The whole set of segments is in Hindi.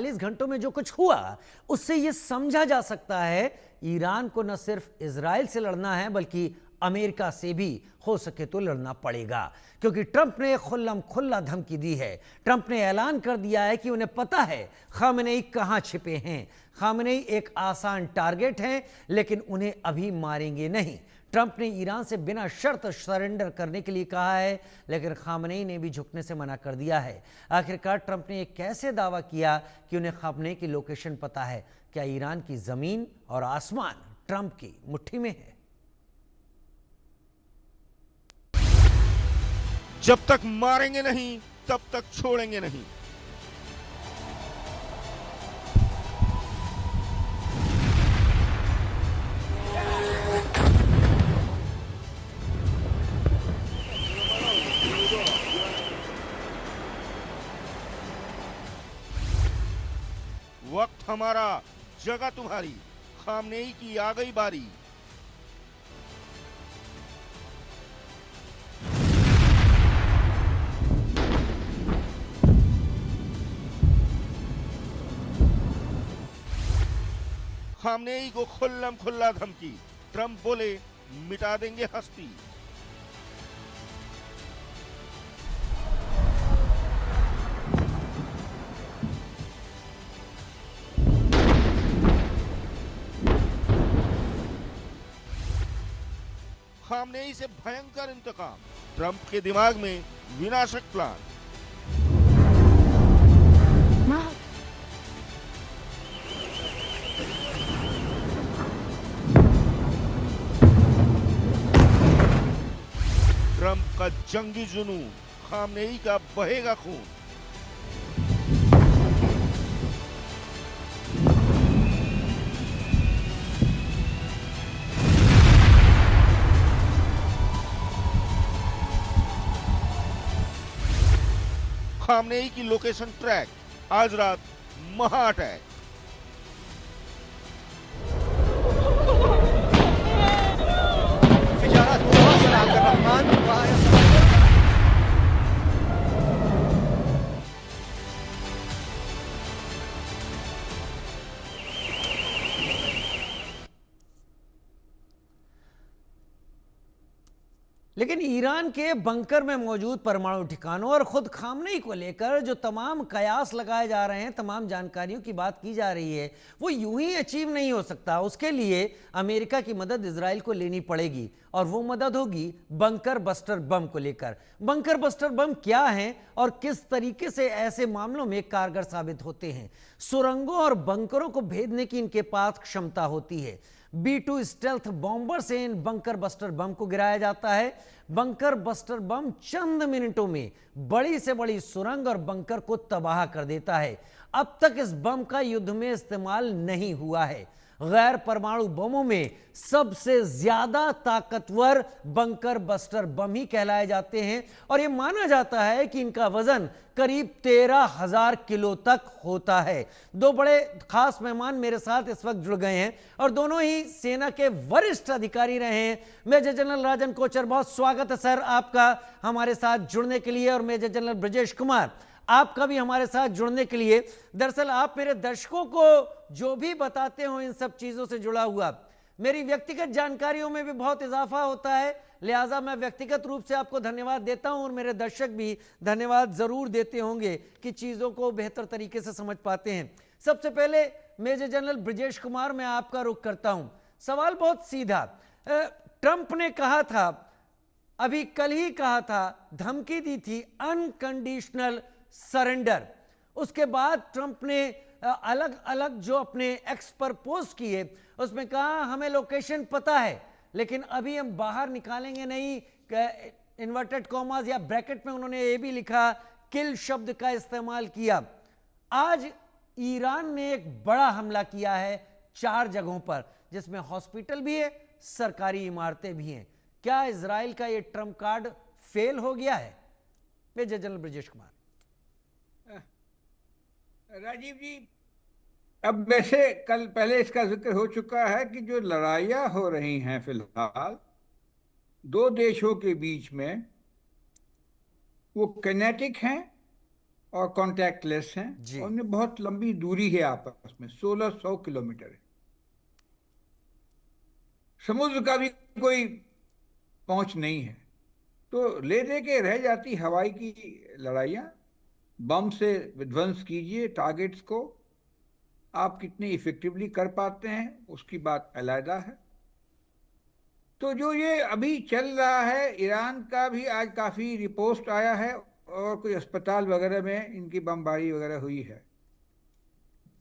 घंटों में जो कुछ हुआ उससे यह समझा जा सकता है ईरान को न सिर्फ इजराइल से लड़ना है बल्कि अमेरिका से भी हो सके तो लड़ना पड़ेगा, क्योंकि ट्रंप ने खुल्लम खुल्ला धमकी दी है। ट्रंप ने ऐलान कर दिया है कि उन्हें पता है खामेनेई कहां छिपे हैं। खामेनेई एक आसान टारगेट हैं, लेकिन उन्हें अभी मारेंगे नहीं। ट्रंप ने ईरान से बिना शर्त सरेंडर करने के लिए कहा है, लेकिन खामेनेई ने भी झुकने से मना कर दिया है। आखिरकार ट्रंप ने यह कैसे दावा किया कि उन्हें खामेनेई की लोकेशन पता है? क्या ईरान की जमीन और आसमान ट्रंप की मुट्ठी में है? जब तक मारेंगे नहीं तब तक छोड़ेंगे नहीं। वक्त हमारा, जगह तुम्हारी, खामनेई की आ गई बारी। खामनेई को खुल्लम खुल्ला धमकी। ट्रंप बोले मिटा देंगे हस्ती। खामनेई से भयंकर इंतकाम। ट्रंप के दिमाग में विनाशक प्लान। ट्रंप का जंगी जुनून, खामनेई का बहेगा खून। खामनेई की लोकेशन ट्रैक, आज रात महा अटैक। लेकिन ईरान के बंकर में मौजूद परमाणु ठिकानों और खुद खामनेई को लेकर जो तमाम कयास लगाए जा रहे हैं, तमाम जानकारियों की बात की जा रही है, वो यूं ही अचीव नहीं हो सकता। उसके लिए अमेरिका की मदद इजराइल को लेनी पड़ेगी, और वो मदद होगी बंकर बस्टर बम को लेकर। बंकर बस्टर बम क्या हैं और किस तरीके से ऐसे मामलों में कारगर साबित होते हैं? सुरंगों और बंकरों को भेदने की इनके पास क्षमता होती है। B-2 स्टेल्थ बॉम्बर से इन बंकर बस्टर बम को गिराया जाता है। बंकर बस्टर बम चंद मिनटों में बड़ी से बड़ी सुरंग और बंकर को तबाह कर देता है। अब तक इस बम का युद्ध में इस्तेमाल नहीं हुआ है। गैर परमाणु बमों में सबसे ज्यादा ताकतवर बंकर बस्टर बम ही कहलाए जाते हैं, और यह माना जाता है कि इनका वजन करीब 13,000 किलो तक होता है। दो बड़े खास मेहमान मेरे साथ इस वक्त जुड़ गए हैं और दोनों ही सेना के वरिष्ठ अधिकारी रहे हैं। मेजर जनरल राजन कोचर, बहुत स्वागत है सर आपका हमारे साथ जुड़ने के लिए, और मेजर जनरल ब्रजेश कुमार, आपका भी हमारे साथ जुड़ने के लिए। दरअसल आप मेरे दर्शकों को जो भी बताते हो इन सब चीजों से जुड़ा हुआ, मेरी व्यक्तिगत जानकारियों में भी बहुत इजाफा होता है, लिहाजा मैं व्यक्तिगत रूप से आपको धन्यवाद देता हूं, और मेरे दर्शक भी धन्यवाद जरूर देते होंगे कि चीजों को बेहतर तरीके से समझ पाते हैं। सबसे पहले मेजर जनरल ब्रजेश कुमार, मैं आपका रुख करता हूं। सवाल बहुत सीधा। ट्रंप ने कहा था, अभी कल ही कहा था, धमकी दी थी अनकंडीशनल सरेंडर। उसके बाद ट्रंप ने अलग अलग जो अपने एक्स पर पोस्ट किए उसमें कहा हमें लोकेशन पता है, लेकिन अभी हम बाहर निकालेंगे नहीं। इन्वर्टेड कॉमास या ब्रैकेट में उन्होंने ये भी लिखा, किल शब्द का इस्तेमाल किया। आज ईरान ने एक बड़ा हमला किया है 4 जगहों पर, जिसमें हॉस्पिटल भी है, सरकारी इमारतें भी हैं। क्या इजराइल का ये ट्रंप कार्ड फेल हो गया है? Major general Brajesh Kumar. राजीव जी, अब वैसे कल पहले इसका जिक्र हो चुका है कि जो लड़ाइयाँ हो रही हैं फिलहाल 2 देशों के बीच में, वो किनेटिक हैं और कॉन्टैक्टलेस हैं, जी। और उनमें बहुत लंबी दूरी है आपस में, 1600 किलोमीटर है। समुद्र का भी कोई पहुंच नहीं है। तो ले दे के रह जाती हवाई की लड़ाइयाँ। बम से विध्वंस कीजिए टारगेट्स को, आप कितने इफेक्टिवली कर पाते हैं उसकी बात अलहदा है। तो जो ये अभी चल रहा है, ईरान का भी आज काफ़ी रिपोर्ट आया है, और कोई अस्पताल वगैरह में इनकी बमबारी वगैरह हुई है।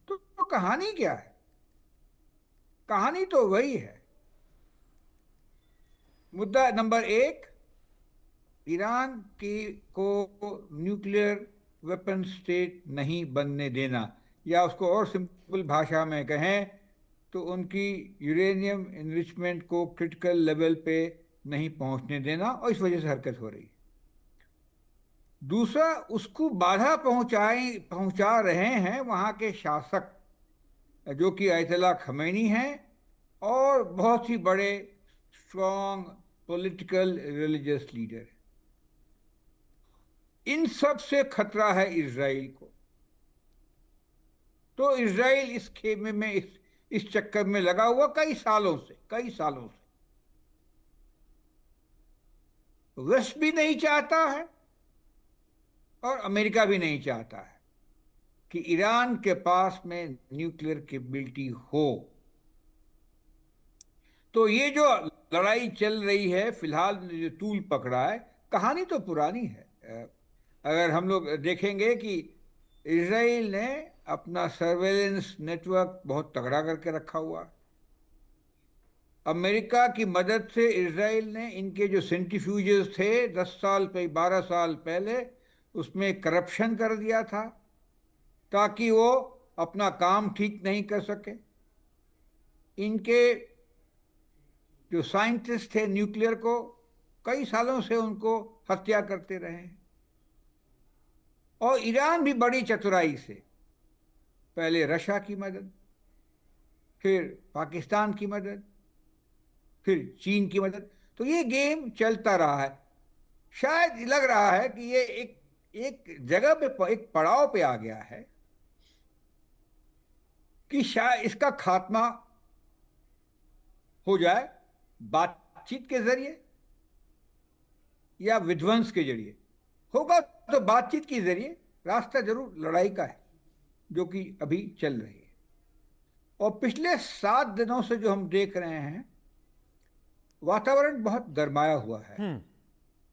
तो कहानी क्या है? कहानी तो वही है। मुद्दा नंबर एक, ईरान की को न्यूक्लियर वेपन स्टेट नहीं बनने देना, या उसको और सिंपल भाषा में कहें तो उनकी यूरेनियम इनरिचमेंट को क्रिटिकल लेवल पे नहीं पहुंचने देना, और इस वजह से हरकत हो रही है। दूसरा, उसको बाधा पहुंचा रहे हैं वहाँ के शासक, जो कि अयतुल्ला खमैनी हैं, और बहुत ही बड़े स्ट्रॉन्ग पॉलिटिकल रिलीजियस लीडर। इन सब से खतरा है इजराइल को। तो इजराइल इस खेमे में, इस चक्कर में लगा हुआ कई सालों से। वेस्ट भी नहीं चाहता है और अमेरिका भी नहीं चाहता है कि ईरान के पास में न्यूक्लियर कैपेबिलिटी हो। तो ये जो लड़ाई चल रही है फिलहाल, जो तूल पकड़ा है, कहानी तो पुरानी है। अगर हम लोग देखेंगे कि इजराइल ने अपना सर्वेलेंस नेटवर्क बहुत तगड़ा करके रखा हुआ है। अमेरिका की मदद से इजराइल ने इनके जो सेंट्रीफ्यूजेस थे 10 साल पे 12 साल पहले, उसमें करप्शन कर दिया था ताकि वो अपना काम ठीक नहीं कर सके। इनके जो साइंटिस्ट थे न्यूक्लियर को, कई सालों से उनको हत्या करते रहे। और ईरान भी बड़ी चतुराई से, पहले रशिया की मदद, फिर पाकिस्तान की मदद, फिर चीन की मदद, तो ये गेम चलता रहा है। शायद लग रहा है कि ये एक जगह पे, एक पड़ाव पे आ गया है कि शायद इसका खात्मा हो जाए बातचीत के जरिए या विध्वंस के जरिए। होगा तो बातचीत के जरिए, रास्ता जरूर लड़ाई का है जो कि अभी चल रही है। और पिछले 7 दिनों से जो हम देख रहे हैं, वातावरण बहुत गरमाया हुआ है।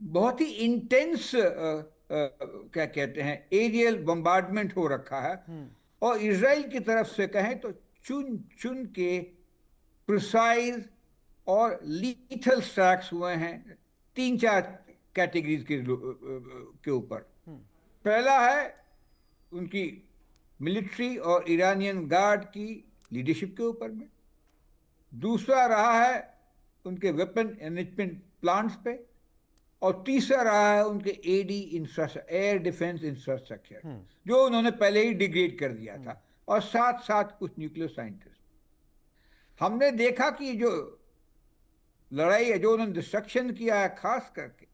बहुत ही इंटेंस क्या कहते हैं, एरियल बम्बार्डमेंट हो रखा है। और इजराइल की तरफ से कहें तो चुन चुन के प्रिसाइज और लीथल स्ट्राइक्स हुए हैं 3-4 कैटेगरीज के ऊपर। पहला है उनकी मिलिट्री और ईरानियन गार्ड की लीडरशिप के ऊपर में। दूसरा रहा है उनके वेपन एनरिचमेंट प्लांट्स पे। और तीसरा रहा है उनके AD infrastructure, air defence infrastructure, जो उन्होंने पहले ही डिग्रेड कर दिया था। और साथ साथ कुछ न्यूक्लियर साइंटिस्ट। हमने देखा कि जो लड़ाई है, जो उन्होंने डिस्ट्रक्शन किया है, खास करके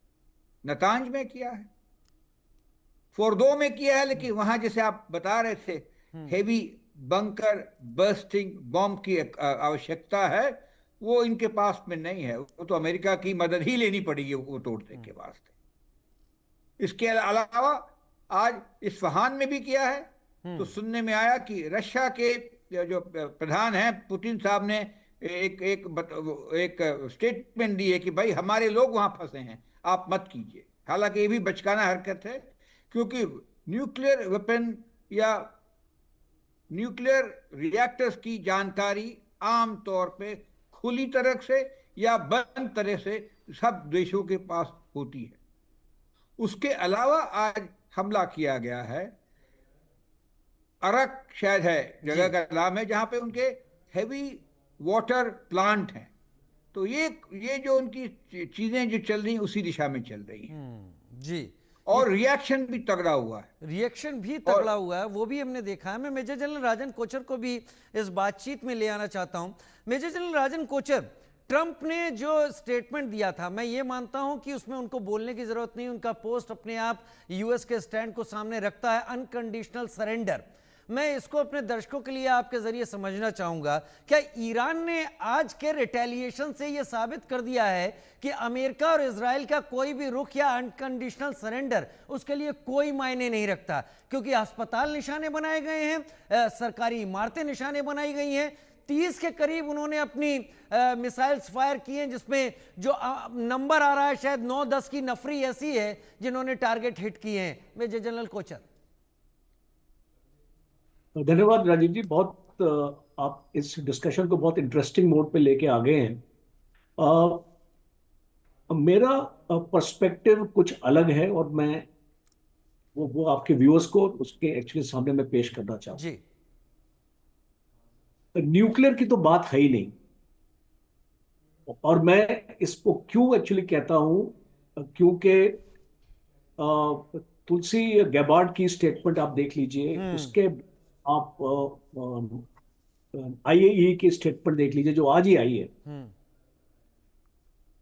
नतांज में किया है, फोर्दो में किया है, लेकिन वहां जैसे आप बता रहे थे हेवी बंकर बर्स्टिंग बॉम्ब की आवश्यकता है, वो इनके पास में नहीं है। वो तो अमेरिका की मदद ही लेनी पड़ेगी वो तोड़ने के वास्ते। इसके अलावा आज इस्फहान में भी किया है। तो सुनने में आया कि रशिया के जो प्रधान हैं पुतिन साहब ने एक स्टेटमेंट दी है कि भाई हमारे लोग वहां फंसे हैं, आप मत कीजिए। हालांकि ये भी बचकाना हरकत है, क्योंकि न्यूक्लियर वेपन या न्यूक्लियर रिएक्टर्स की जानकारी आम तौर पे खुली तरह से या बंद तरह से सब देशों के पास होती है। उसके अलावा आज हमला किया गया है, अरक शायद है जगह का नाम है, जहां पे उनके हैवी वाटर प्लांट हैं। तो ये जो उनकी चीजें जो चल रही हैं उसी दिशा में चल रही हैं। जी। और रिएक्शन भी तगड़ा हुआ है। रिएक्शन भी तगड़ा हुआ है, वो भी हमने देखा है। मैं मेजर जनरल राजन कोचर को भी इस बातचीत में ले आना चाहता हूं। Major general Rajan Kochhar, Trump ने जो स्टेटमेंट दिया था, मैं ये मानता हूं कि उसमें उनको बोलने की जरूरत नहीं, उनका पोस्ट अपने आप यूएस के स्टैंड को सामने रखता है, अनकंडीशनल सरेंडर। मैं इसको अपने दर्शकों के लिए आपके जरिए समझना चाहूंगा, क्या ईरान ने आज के रिटेलिएशन से यह साबित कर दिया है कि अमेरिका और इजराइल का कोई भी रुख या अनकंडीशनल सरेंडर उसके लिए कोई मायने नहीं रखता, क्योंकि अस्पताल निशाने बनाए गए हैं, सरकारी इमारतें निशाने बनाई गई हैं, 30 के करीब उन्होंने अपनी मिसाइल्स फायर किए हैं, जिसमें जो नंबर आ रहा है शायद 9-10 की नफरी ऐसी है जिन्होंने टारगेट हिट किए हैं। Major general Kochar. धन्यवाद राजीव जी, बहुत आप इस डिस्कशन को बहुत इंटरेस्टिंग मोड पे लेके आ गए हैं। मेरा पर्सपेक्टिव कुछ अलग है और मैं वो आपके व्यूअर्स को उसके एक्चुअली सामने मैं पेश करना चाहूँ। जी। न्यूक्लियर की तो बात है ही नहीं, और मैं इसको क्यों एक्चुअली कहता हूं, क्योंकि तुलसी गैबार्ड की स्टेटमेंट आप देख लीजिए, उसके आप आईएई की स्टेटमेंट देख लीजिए जो आज ही आई है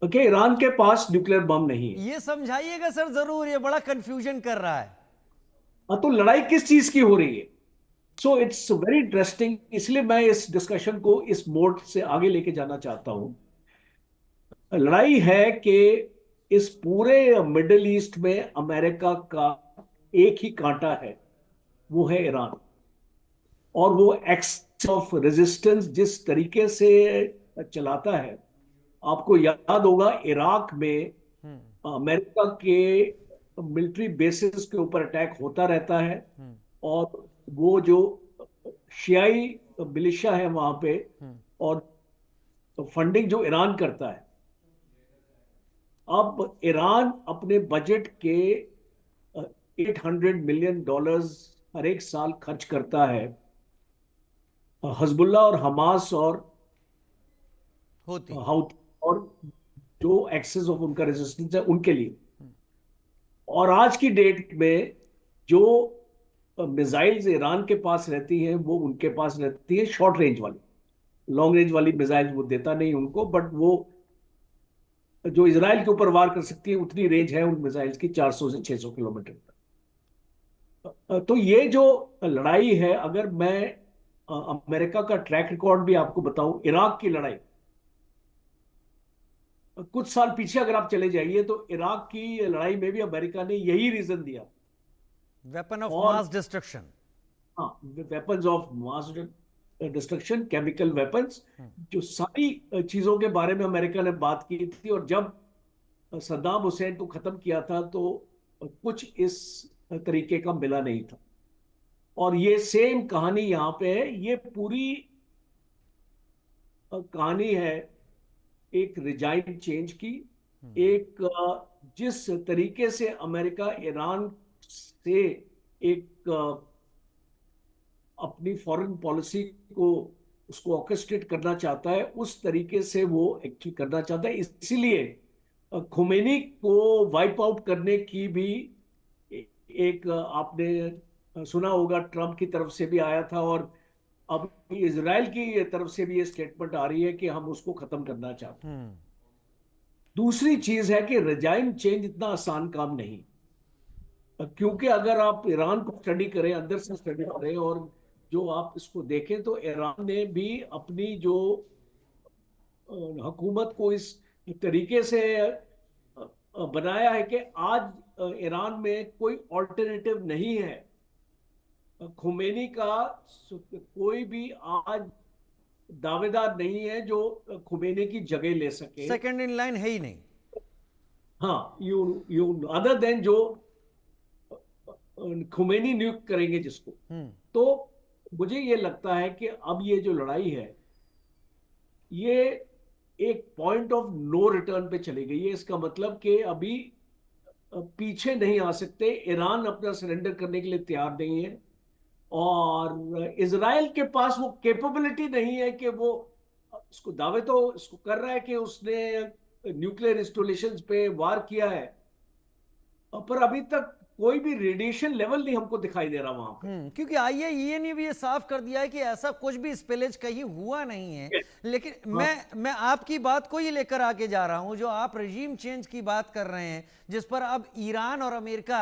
कि ईरान के पास न्यूक्लियर बम नहीं है। ये समझाइएगा सर जरूर, ये बड़ा कंफ्यूजन कर रहा है। तो लड़ाई किस चीज की हो रही है? सो इट्स वेरी इंटरेस्टिंग, इसलिए मैं इस डिस्कशन को इस मोड से आगे लेके जाना चाहता हूं। लड़ाई है कि इस पूरे मिडिल ईस्ट में अमेरिका का एक ही कांटा है, वो है ईरान। और वो एक्ट ऑफ रेजिस्टेंस जिस तरीके से चलाता है, आपको याद होगा इराक में अमेरिका के मिलिट्री बेसिस के ऊपर अटैक होता रहता है, और वो जो शियाई मिलिशिया है वहां पे, और फंडिंग जो ईरान करता है। अब ईरान अपने बजट के $800 मिलियन हर एक साल खर्च करता है हिजबुल्लाह और हमास और हाउती और जो एक्सेस ऑफ उनका रेजिस्टेंस है उनके लिए। और आज की डेट में जो मिसाइल्स ईरान के पास रहती हैं वो उनके पास रहती है शॉर्ट रेंज वाली, लॉन्ग रेंज वाली मिसाइल वो देता नहीं उनको, बट वो जो इजराइल के ऊपर वार कर सकती है उतनी रेंज है उन मिसाइल्स की, 400 से 600 किलोमीटर तक। तो ये जो लड़ाई है, अगर मैं अमेरिका का ट्रैक रिकॉर्ड भी आपको बताऊं, इराक की लड़ाई कुछ साल पीछे अगर आप चले जाइए तो इराक की लड़ाई में भी अमेरिका ने यही रीजन दिया, वेपन ऑफ मास डिस्ट्रक्शन। हाँ, weapons of mass destruction, chemical weapons, जो सारी चीजों के बारे में अमेरिका ने बात की थी। और जब सद्दाम हुसैन को खत्म किया था तो कुछ इस तरीके का मिला नहीं था। और ये सेम कहानी यहां पे है। ये पूरी कहानी है एक रिजाइम चेंज की, एक जिस तरीके से अमेरिका ईरान से एक अपनी फॉरेन पॉलिसी को उसको ऑर्केस्ट्रेट करना चाहता है, उस तरीके से वो एक्चुअली करना चाहता है। इसीलिए खुमैनी को वाइप आउट करने की भी एक आपने सुना होगा, ट्रंप की तरफ से भी आया था, और अब इजराइल की तरफ से भी ये स्टेटमेंट आ रही है कि हम उसको खत्म करना चाहते हैं। दूसरी चीज है कि रिजाइम चेंज इतना आसान काम नहीं, क्योंकि अगर आप ईरान को स्टडी करें, अंदर से स्टडी करें, और जो आप इसको देखें तो ईरान ने भी अपनी जो हुकूमत को इस तरीके से बनाया है कि आज ईरान में कोई ऑल्टरनेटिव नहीं है। खुमैनी का कोई भी आज दावेदार नहीं है जो खुमैनी की जगह ले सके, सेकंड इन लाइन है ही नहीं। हाँ, यू अदर देन जो खुमैनी नियुक्त करेंगे जिसको। तो मुझे ये लगता है कि अब ये जो लड़ाई है ये एक पॉइंट ऑफ नो रिटर्न पे चली गई है। इसका मतलब कि अभी पीछे नहीं आ सकते, ईरान अपना सरेंडर करने के लिए तैयार नहीं है, और इजराइल के पास वो कैपेबिलिटी नहीं है कि वो इसको दावे तो इसको कर रहा है कि उसने न्यूक्लियर इंस्टॉलेशंस पे वार किया है, पर अभी तक कोई भी रेडिएशन लेवल नहीं हमको दिखाई दे रहा वहां पे। क्योंकि IAEA ने भी ये साफ कर दिया है कि ऐसा कुछ भी स्पिलेज कहीं हुआ नहीं है। लेकिन मैं आपकी बात को ही लेकर आगे जा रहा हूं, जो आप रजीम चेंज की बात कर रहे हैं, जिस पर अब ईरान और अमेरिका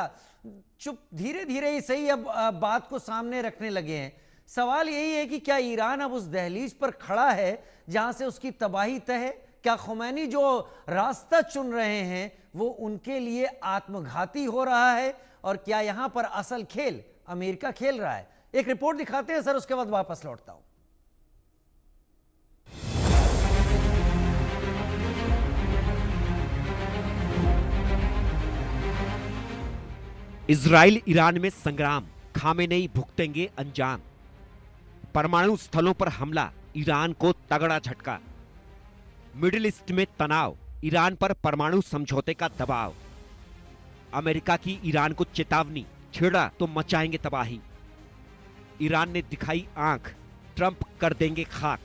चुप धीरे धीरे ही सही अब बात को सामने रखने लगे हैं। सवाल यही है कि क्या ईरान अब उस दहलीज पर खड़ा है जहां से उसकी तबाही तय है? क्या खुमैनी जो रास्ता चुन रहे हैं वो उनके लिए आत्मघाती हो रहा है? और क्या यहां पर असल खेल अमेरिका खेल रहा है? एक रिपोर्ट दिखाते हैं सर, उसके बाद वापस लौटता हूं। इजराइल ईरान में संग्राम, खामेनेई भुगतेंगे अंजाम। परमाणु स्थलों पर हमला, ईरान को तगड़ा झटका। मिडिल ईस्ट में तनाव, ईरान पर परमाणु समझौते का दबाव। अमेरिका की ईरान को चेतावनी, छेड़ा तो मचाएंगे तबाही। ईरान ने दिखाई आंख, ट्रंप कर देंगे खाक।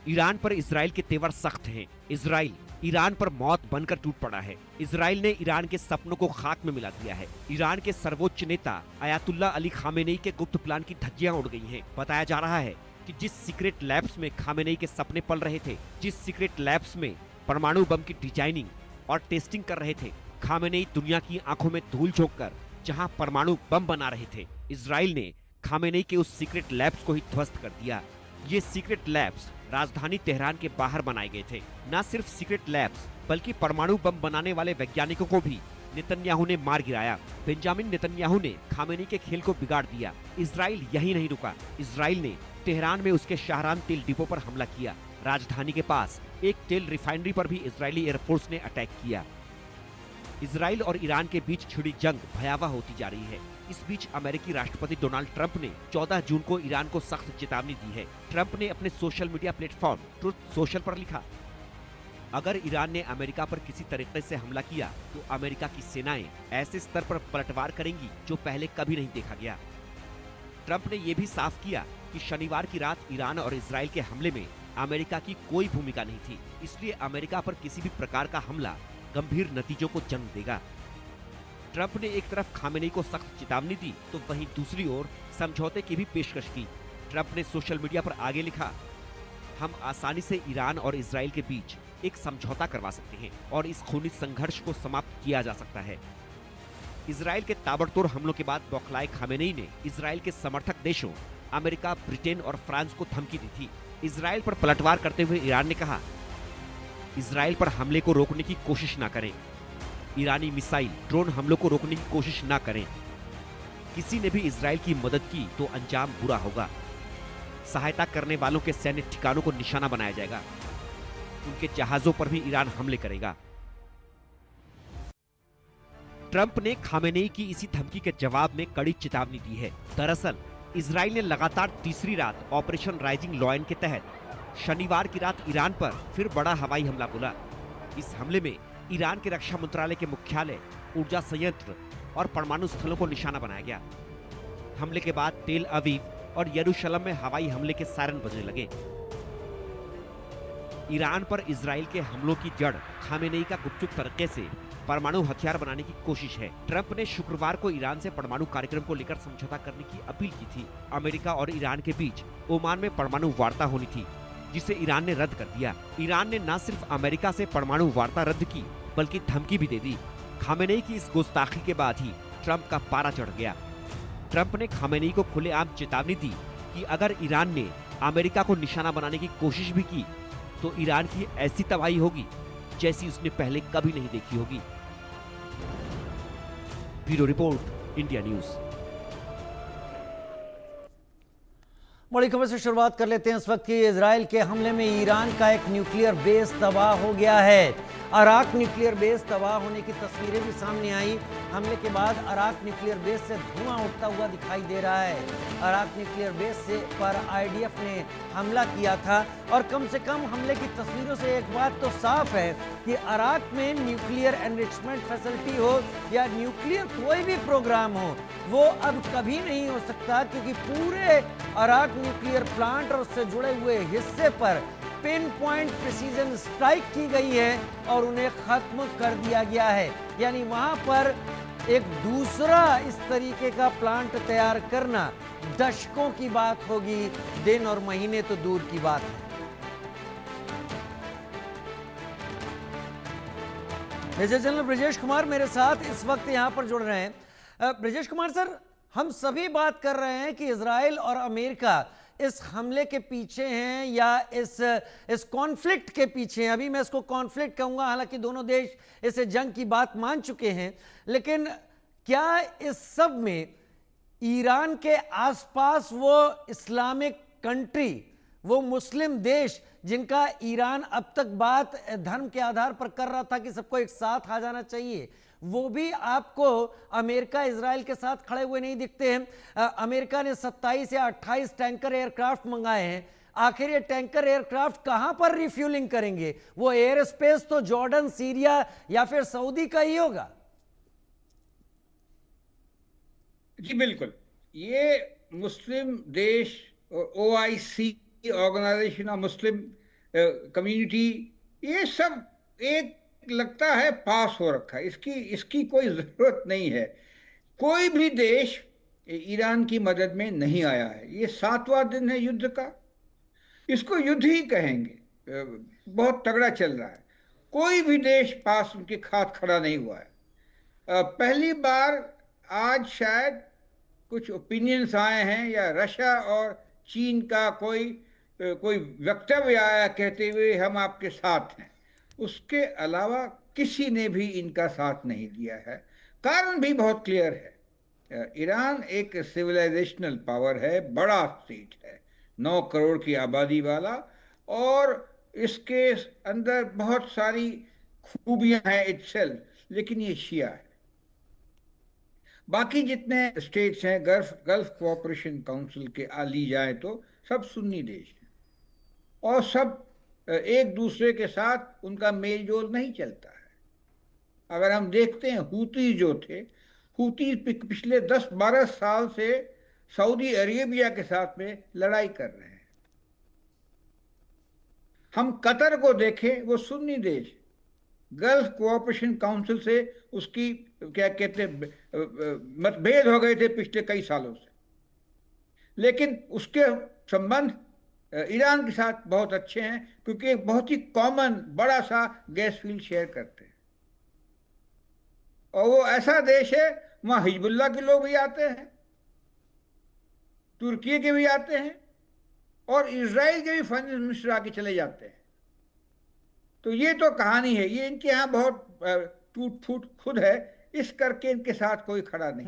ईरान पर इजराइल के तेवर सख्त हैं। इजराइल ईरान पर मौत बनकर टूट पड़ा है। इजराइल ने ईरान के सपनों को खाक में मिला दिया है। ईरान के सर्वोच्च नेता अयातुल्ला अली खामेनेई के गुप्त प्लान की धज्जियां उड़ गई हैं। बताया जा रहा है कि जिस सीक्रेट लैब्स में खामेनेई के सपने पल रहे थे, जिस सीक्रेट लैब्स में परमाणु बम की डिजाइनिंग और टेस्टिंग कर रहे थे, खामेनेई दुनिया की आंखों में धूल झोंककर जहां परमाणु बम बना रहे थे, इजराइल ने खामेनेई के उस सीक्रेट लैब्स को ही ध्वस्त कर दिया। ये सीक्रेट लैब्स राजधानी तेहरान के बाहर बनाए गए थे। न सिर्फ सीक्रेट लैब्स बल्कि परमाणु बम बनाने वाले वैज्ञानिकों को भी नेतन्याहू ने मार गिराया। बेंजामिन नेतन्याहू ने खामेनेई के खेल को बिगाड़ दिया। इजराइल यही नहीं रुका। इजराइल ने तेहरान में उसके शाहरान तेल डिपो पर हमला किया। राजधानी के पास एक तेल रिफाइनरी पर भी इजरायली एयरफोर्स ने अटैक किया। इजराइल और ईरान के बीच छिड़ी जंग भयावह होती जा रही है। इस बीच अमेरिकी राष्ट्रपति डोनाल्ड ट्रंप ने 14 जून को ईरान को सख्त चेतावनी दी है। ट्रंप ने अपने social media platform truth social पर लिखा, अगर ईरान ने अमेरिका पर किसी तरीके से हमला किया तो अमेरिका की सेनाएं ऐसे स्तर पर पलटवार करेंगी जो पहले कभी नहीं देखा गया। ट्रंप ने यह भी साफ किया कि शनिवार की रात ईरान और इजराइल के हमले में अमेरिका की कोई भूमिका नहीं थी, इसलिए अमेरिका पर किसी भी प्रकार का हमला गंभीर नतीजों को जन्म देगा। ट्रंप ने एक तरफ खामेनेई को सख्त चेतावनी दी तो वहीं दूसरी ओर समझौते की भी पेशकश की। ट्रंप ने सोशल मीडिया पर आगे लिखा, हम आसानी से ईरान और इजराइल के बीच एक समझौता करवा सकते हैं और इस खूनी संघर्ष को समाप्त किया जा सकता है। इजराइल के ताबड़तोड़ हमलों के बाद बौखलाए खामेनेई ने इजराइल के समर्थक देशों अमेरिका, ब्रिटेन और फ्रांस को धमकी दी थी। इजराइल पर पलटवार करते हुए ईरान ने कहा, इजराइल पर हमले को रोकने की कोशिश ना करें। ईरानी मिसाइल, ड्रोन हमलों को रोकने की कोशिश ना करें। किसी ने भी इजराइल की मदद की तो अंजाम बुरा होगा। सहायता करने वालों के सैन्य ठिकानों को निशाना बनाया जाएगा। उनके जहाजों पर भी ईरान हमले करेगा। ट्रंप ने खामेनेई की इसी धमकी के जवाब में कड़ी चेतावनी दी है। दरअसल इजराइल ने लगातार तीसरी रात ऑपरेशन राइजिंग लॉयन के तहत शनिवार की रात ईरान पर फिर बड़ा हवाई हमला बोला। इस हमले में ईरान के रक्षा मंत्रालय के मुख्यालय, ऊर्जा संयंत्र और परमाणु स्थलों को निशाना बनाया गया। हमले के बाद तेल अवीव और यरूशलेम में हवाई हमले के सायरन बजने लगे। ईरान पर इजराइल के हमलों की जड़ खामेनेई का गुपचुप तरीके से परमाणु हथियार बनाने की कोशिश है। ट्रंप ने शुक्रवार को ईरान से परमाणु कार्यक्रम को लेकर समझौता करने की अपील की थी। अमेरिका और ईरान के बीच ओमान में परमाणु वार्ता होनी थी, जिसे ईरान ने रद्द कर दिया। ईरान ने न सिर्फ अमेरिका से परमाणु वार्ता रद्द की बल्कि धमकी भी दे दी। खामेनेई की इस गुस्ताखी के बाद ही ट्रंप का पारा चढ़ गया। ट्रंप ने खामेनेई को खुलेआम चेतावनी दी कि अगर ईरान ने अमेरिका को निशाना बनाने की कोशिश भी की तो ईरान की ऐसी तबाही होगी जैसी उसने पहले कभी नहीं देखी होगी। Bureau report, India news. बड़ी खबर से शुरुआत कर लेते हैं इस वक्त की। इजराइल के हमले में ईरान का एक न्यूक्लियर बेस तबाह हो गया है। अराक न्यूक्लियर बेस तबाह होने की तस्वीरें भी सामने आई। हमले के बाद अराक न्यूक्लियर बेस से धुआं उठता हुआ दिखाई दे रहा है। अराक न्यूक्लियर बेस से पर आईडीएफ ने हमला किया था और कम से कम हमले की तस्वीरों से एक बात तो साफ है कि अराक में न्यूक्लियर एनरिचमेंट फैसिलिटी हो या न्यूक्लियर कोई भी प्रोग्राम हो, वो अब कभी नहीं हो सकता, क्योंकि पूरे अराक न्यूक्लियर प्लांट और उससे जुड़े हुए हिस्से पर पिन पॉइंट प्रिसीजन स्ट्राइक की गई है और उन्हें खत्म कर दिया गया है। यानी वहां पर एक दूसरा इस तरीके का प्लांट तैयार करना दशकों की बात होगी, दिन और महीने तो दूर की बात है। मेजर जनरल ब्रजेश कुमार मेरे साथ इस वक्त यहां पर जुड़ रहे हैं। ब्रजेश कुमार सर, हम सभी बात कर रहे हैं कि इजराइल और अमेरिका इस हमले के पीछे हैं या इस कॉन्फ्लिक्ट के पीछे हैं। अभी मैं इसको कॉन्फ्लिक्ट कहूंगा, हालांकि दोनों देश इसे जंग की बात मान चुके हैं, लेकिन क्या इस सब में ईरान के आसपास वो इस्लामिक कंट्री, वो मुस्लिम देश जिनका ईरान अब तक बात धर्म के आधार पर कर रहा था कि सबको एक साथ आ जाना चाहिए, वो भी आपको अमेरिका इजराइल के साथ खड़े हुए नहीं दिखते हैं। अमेरिका ने 27 या 28 टैंकर एयरक्राफ्ट मंगाए हैं। आखिर ये टैंकर एयरक्राफ्ट कहां पर रिफ्यूलिंग करेंगे? वो एयर स्पेस तो जॉर्डन, सीरिया या फिर सऊदी का ही होगा। जी बिल्कुल, ये मुस्लिम देश और OIC organisation of Muslim community, ये सब एक लगता है पास हो रखा है। इसकी कोई ज़रूरत नहीं है। कोई भी देश ईरान की मदद में नहीं आया है। ये 7वां दिन है युद्ध का, इसको युद्ध ही कहेंगे। बहुत तगड़ा चल रहा है। कोई भी देश पास उनके हाथ खड़ा नहीं हुआ है। पहली बार आज शायद कुछ ओपिनियंस आए हैं या रशिया और चीन का कोई वक्तव्य आया कहते हुए हम आपके साथ हैं। उसके अलावा किसी ने भी इनका साथ नहीं दिया है। कारण भी बहुत क्लियर है। ईरान एक सिविलाइजेशनल पावर है, बड़ा स्टेट है, 9 करोड़ की आबादी वाला, और इसके अंदर बहुत सारी खूबियां हैं इटसेल्फ, लेकिन ये शिया है। बाकी जितने स्टेट्स हैं गल्फ कोऑपरेशन काउंसिल के ली जाए तो सब सुन्नी देश हैं, और सब एक दूसरे के साथ उनका मेल जोल नहीं चलता है। अगर हम देखते हैं हूती जो थे, हूती पिछले 10-12 साल से सऊदी अरेबिया के साथ में लड़ाई कर रहे हैं। हम कतर को देखें, वो सुन्नी देश, गल्फ कोऑपरेशन काउंसिल से उसकी क्या कहते मतभेद हो गए थे पिछले कई सालों से, लेकिन उसके संबंध ईरान के साथ बहुत अच्छे हैं, क्योंकि एक बहुत ही कॉमन बड़ा सा गैस फील्ड शेयर करते हैं। और वो ऐसा देश है, वहाँ हिजबुल्लाह के लोग भी आते हैं, तुर्की के भी आते हैं, और इजराइल के भी फाइनेंस मिनिस्टर आके चले जाते हैं। तो ये तो कहानी है, ये इनके यहाँ बहुत टूट फूट खुद है, इस करके इनके साथ कोई खड़ा नहीं,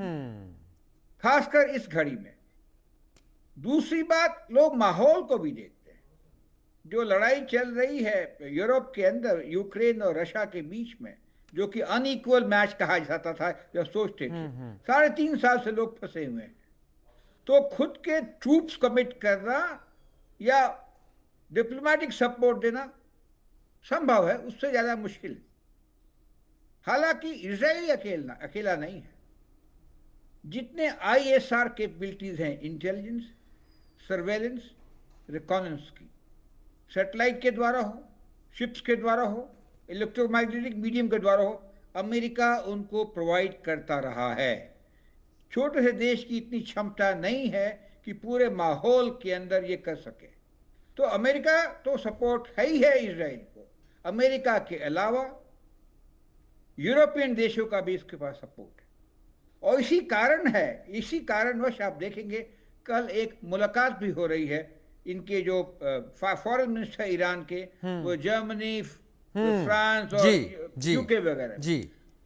खासकर इस घड़ी में। दूसरी बात, लोग माहौल को भी देखते हैं। जो लड़ाई चल रही है यूरोप के अंदर यूक्रेन और रशिया के बीच में, जो कि अनइक्वल मैच कहा जाता था जब सोचते थे, 3.5 साल से लोग फंसे हुए हैं। तो खुद के ट्रूप्स कमिट करना या डिप्लोमेटिक सपोर्ट देना संभव है, उससे ज़्यादा मुश्किल। हालांकि इजराइल अकेला नहीं है। जितने ISR कैपेबिलिटीज हैं, इंटेलिजेंस, सर्वेलेंस, रिकॉनेंस की, सैटेलाइट के द्वारा हो, शिप्स के द्वारा हो, इलेक्ट्रोमैग्नेटिक मीडियम के द्वारा हो, अमेरिका उनको प्रोवाइड करता रहा है। छोटे से देश की इतनी क्षमता नहीं है कि पूरे माहौल के अंदर ये कर सके। तो अमेरिका तो सपोर्ट है ही है इजराइल को। अमेरिका के अलावा यूरोपियन देशों का भी इसके पास सपोर्ट है, और इसी कारणवश आप देखेंगे कल एक मुलाकात भी हो रही है इनके जो फॉरेन मिनिस्टर ईरान के, वो जर्मनी, फ्रांस और यूके वगैरह।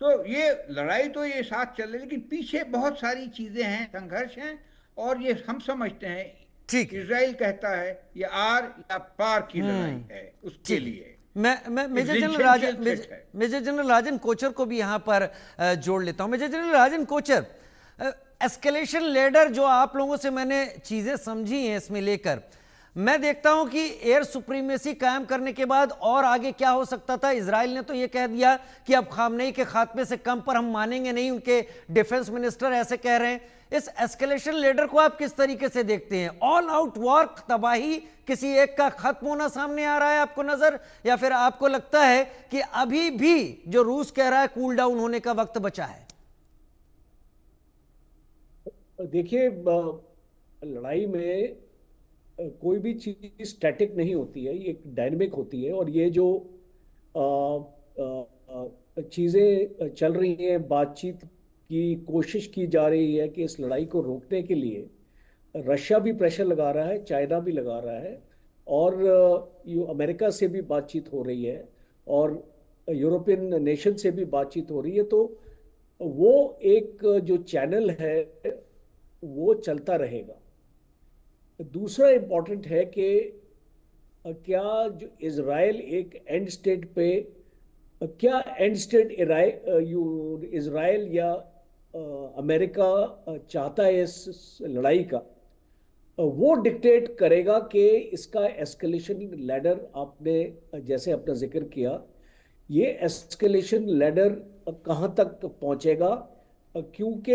तो ये लड़ाई तो ये साथ चल रही है, लेकिन पीछे बहुत सारी चीजें हैं, संघर्ष हैं, और ये हम समझते हैं, ठीक, इजराइल कहता है ये आर या पार की लड़ाई है उसके लिए। मैं मेजर जनरल राजन कोचर को भी यहां पर जोड़ लेता हूं। Major general Rajan Kochhar, escalation ladder जो आप लोगों से मैंने चीजें समझी हैं इसमें लेकर, मैं देखता हूं कि एयर सुप्रीमेसी कायम करने के बाद और आगे क्या हो सकता था। इजराइल ने तो यह कह दिया कि अब खामनेई के खात्मे से कम पर हम मानेंगे नहीं, उनके डिफेंस मिनिस्टर ऐसे कह रहे हैं। इस एस्केलेशन लेडर को आप किस तरीके से देखते हैं? ऑल आउट वॉर, तबाही किसी एक का खत्म होना सामने आ रहा है आपको नजर, या फिर आपको लगता है कि अभी भी जो रूस कह रहा है कूल डाउन होने का वक्त बचा है? देखिए, लड़ाई में कोई भी चीज स्टैटिक नहीं होती है, ये एक डायनेमिक होती है। और ये जो चीजें चल रही हैं, बातचीत की कोशिश की जा रही है कि इस लड़ाई को रोकने के लिए रशिया भी प्रेशर लगा रहा है, चाइना भी लगा रहा है, और अमेरिका से भी बातचीत हो रही है, और यूरोपियन नेशन से भी बातचीत हो रही है। तो वो एक जो चैनल है वो चलता रहेगा। दूसरा इम्पॉर्टेंट है कि क्या जो इज़राइल एक एंड स्टेट पे, क्या एंड स्टेट इज़राइल या अमेरिका चाहता है इस लड़ाई का, वो डिक्टेट करेगा कि इसका एस्केलेशन लैडर, आपने जैसे अपना जिक्र किया, ये एस्केलेशन लैडर कहाँ तक पहुंचेगा। क्योंकि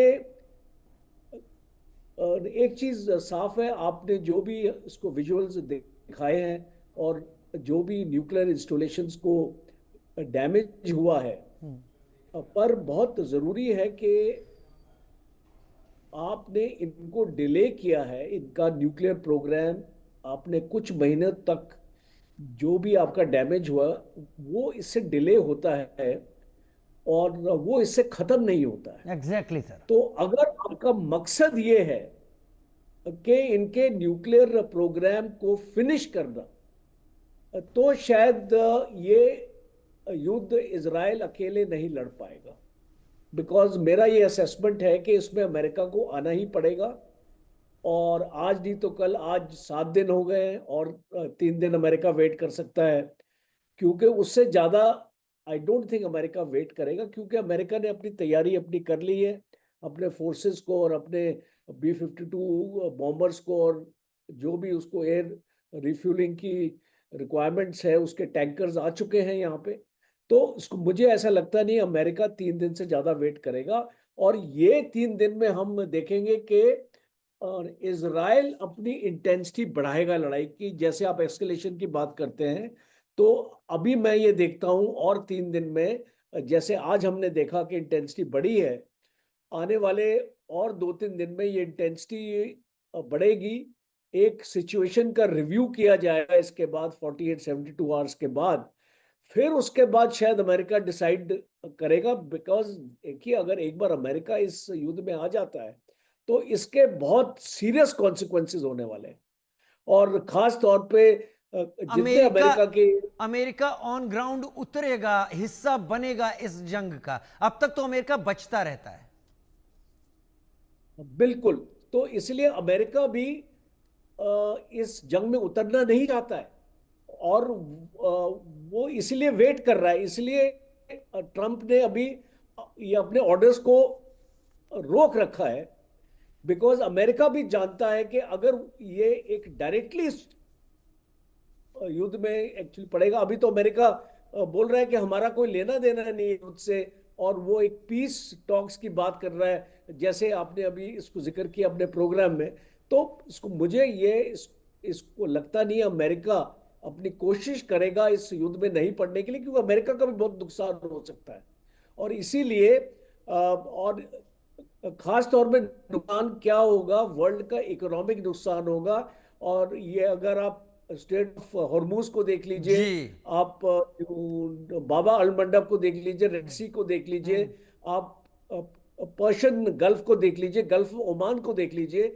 एक चीज साफ है, आपने जो भी इसको विजुअल्स दिखाए हैं और जो भी न्यूक्लियर इंस्टॉलेशंस को डैमेज हुआ है, पर बहुत जरूरी है कि आपने इनको डिले किया है, इनका न्यूक्लियर प्रोग्राम आपने कुछ महीने तक, जो भी आपका डैमेज हुआ वो इससे डिले होता है और वो इससे खत्म नहीं होता है। Exactly sir. तो अगर आपका मकसद ये है कि इनके न्यूक्लियर प्रोग्राम को फिनिश करना, तो शायद ये युद्ध इजराइल अकेले नहीं लड़ पाएगा। बिकॉज मेरा ये असेसमेंट है कि इसमें अमेरिका को आना ही पड़ेगा। और आज नहीं तो कल, आज 7 दिन हो गए हैं और 3 दिन अमेरिका वेट कर सकता है, क्योंकि उससे ज़्यादा I don't think America wait करेगा। क्योंकि अमेरिका ने अपनी तैयारी अपनी कर ली है, अपने फोर्सेस को और अपने B-52 बॉम्बर्स को, और जो भी उसको एयर रिफ्यूलिंग की रिक्वायरमेंट्स है, उसके टैंकर्स आ चुके हैं यहाँ पे। तो उसको, मुझे ऐसा लगता नहीं अमेरिका 3 दिन से ज़्यादा वेट करेगा। और ये 3 दिन में हम देखेंगे कि इजराइल अपनी इंटेंसिटी बढ़ाएगा लड़ाई की। जैसे आप एस्केलेशन की बात करते हैं, तो अभी मैं ये देखता हूं और 3 दिन में, जैसे आज हमने देखा कि इंटेंसिटी बढ़ी है, आने वाले और 2-3 दिन में ये इंटेंसिटी बढ़ेगी। एक सिचुएशन का रिव्यू किया जाएगा इसके बाद 48-72 आवर्स के बाद, फिर उसके बाद शायद अमेरिका डिसाइड करेगा। बिकॉज देखिए, अगर एक बार अमेरिका इस युद्ध में आ जाता है तो इसके बहुत सीरियस कॉन्सिक्वेंसेस होने वाले हैं। और खास तौर पे जितने अमेरिका के, अमेरिका ऑन ग्राउंड उतरेगा, हिस्सा बनेगा इस जंग का। अब तक तो अमेरिका बचता रहता है। बिल्कुल। तो इसलिए अमेरिका भी इस जंग में उतरना नहीं चाहता है, और वो इसलिए वेट कर रहा है। इसलिए ट्रंप ने अभी ये अपने ऑर्डर्स को रोक रखा है। बिकॉज अमेरिका भी जानता है कि अगर ये एक डायरेक्टली युद्ध में एक्चुअली पड़ेगा, अभी तो अमेरिका बोल रहा है कि हमारा कोई लेना देना नहीं है युद्ध से, और वो एक पीस टॉक्स की बात कर रहा है, जैसे आपने अभी इसको जिक्र किया अपने प्रोग्राम में। तो इसको, मुझे ये इसको लगता नहीं है अमेरिका अपनी कोशिश करेगा इस युद्ध में नहीं पड़ने के लिए, क्योंकि अमेरिका का भी बहुत नुकसान हो सकता है। और इसीलिए और खास तौर पे नुकसान क्या होगा, वर्ल्ड का इकोनॉमिक नुकसान होगा। और ये अगर आप स्टेट ऑफ हॉर्मूज को देख लीजिए, आप बाबा अलमंडब को देख लीजिए, रेड सी को देख लीजिए, आप पर्शियन गल्फ को देख लीजिए, गल्फ ओमान को देख लीजिए,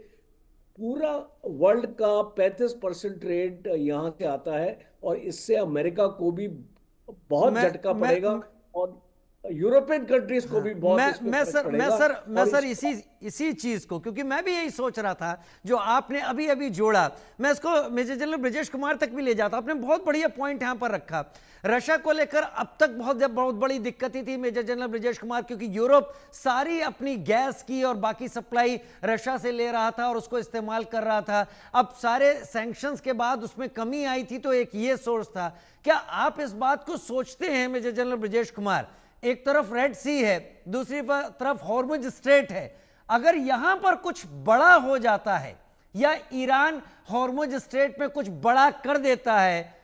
पूरा वर्ल्ड का 35% ट्रेड यहाँ से आता है। और इससे अमेरिका को भी बहुत झटका पड़ेगा, और यूरोपियन कंट्रीज को भी बहुत मैं सर इसी चीज को, क्योंकि मैं भी यही सोच रहा था जो आपने अभी अभी जोड़ा, मैं इसको मेजर जनरल ब्रजेश कुमार तक भी ले जाता। आपने बहुत बढ़िया पॉइंट यहां पर रखा। रशिया को लेकर अब तक बहुत बड़ी दिक्कत ही थी मेजर जनरल ब्रजेश कुमार, क्योंकि यूरोप सारी अपनी गैस की और बाकी सप्लाई रशिया से ले रहा था और उसको इस्तेमाल कर रहा था। अब सारे सैंक्शंस के बाद उसमें कमी आई थी, तो एक ये सोर्स था। क्या आप इस बात को सोचते हैं मेजर जनरल ब्रजेश कुमार, एक तरफ रेड सी है, दूसरी तरफ हॉर्मुज स्ट्रेट है, अगर यहां पर कुछ बड़ा हो जाता है या ईरान हॉर्मुज स्ट्रेट में कुछ बड़ा कर देता है,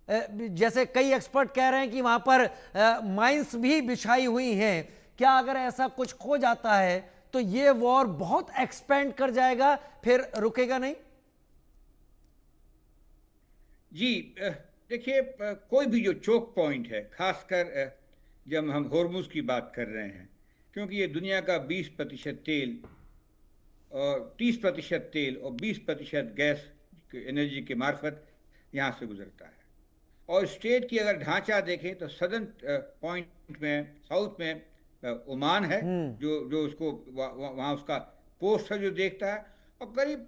जैसे कई एक्सपर्ट कह रहे हैं कि वहां पर माइंस भी बिछाई हुई हैं, क्या अगर ऐसा कुछ हो जाता है तो ये वॉर बहुत एक्सपेंड कर जाएगा, फिर रुकेगा नहीं? जी, देखिए, कोई भी जो चोक पॉइंट है, खासकर जब हम होर्मुज की बात कर रहे हैं, क्योंकि ये दुनिया का 20% तेल और 30% तेल और 20% गैस एनर्जी के मार्फत यहाँ से गुजरता है। और स्टेट की अगर ढांचा देखें तो सदर्न पॉइंट में, साउथ में ओमान है, जो जो उसको वहाँ उसका पोस्ट है जो देखता है, और करीब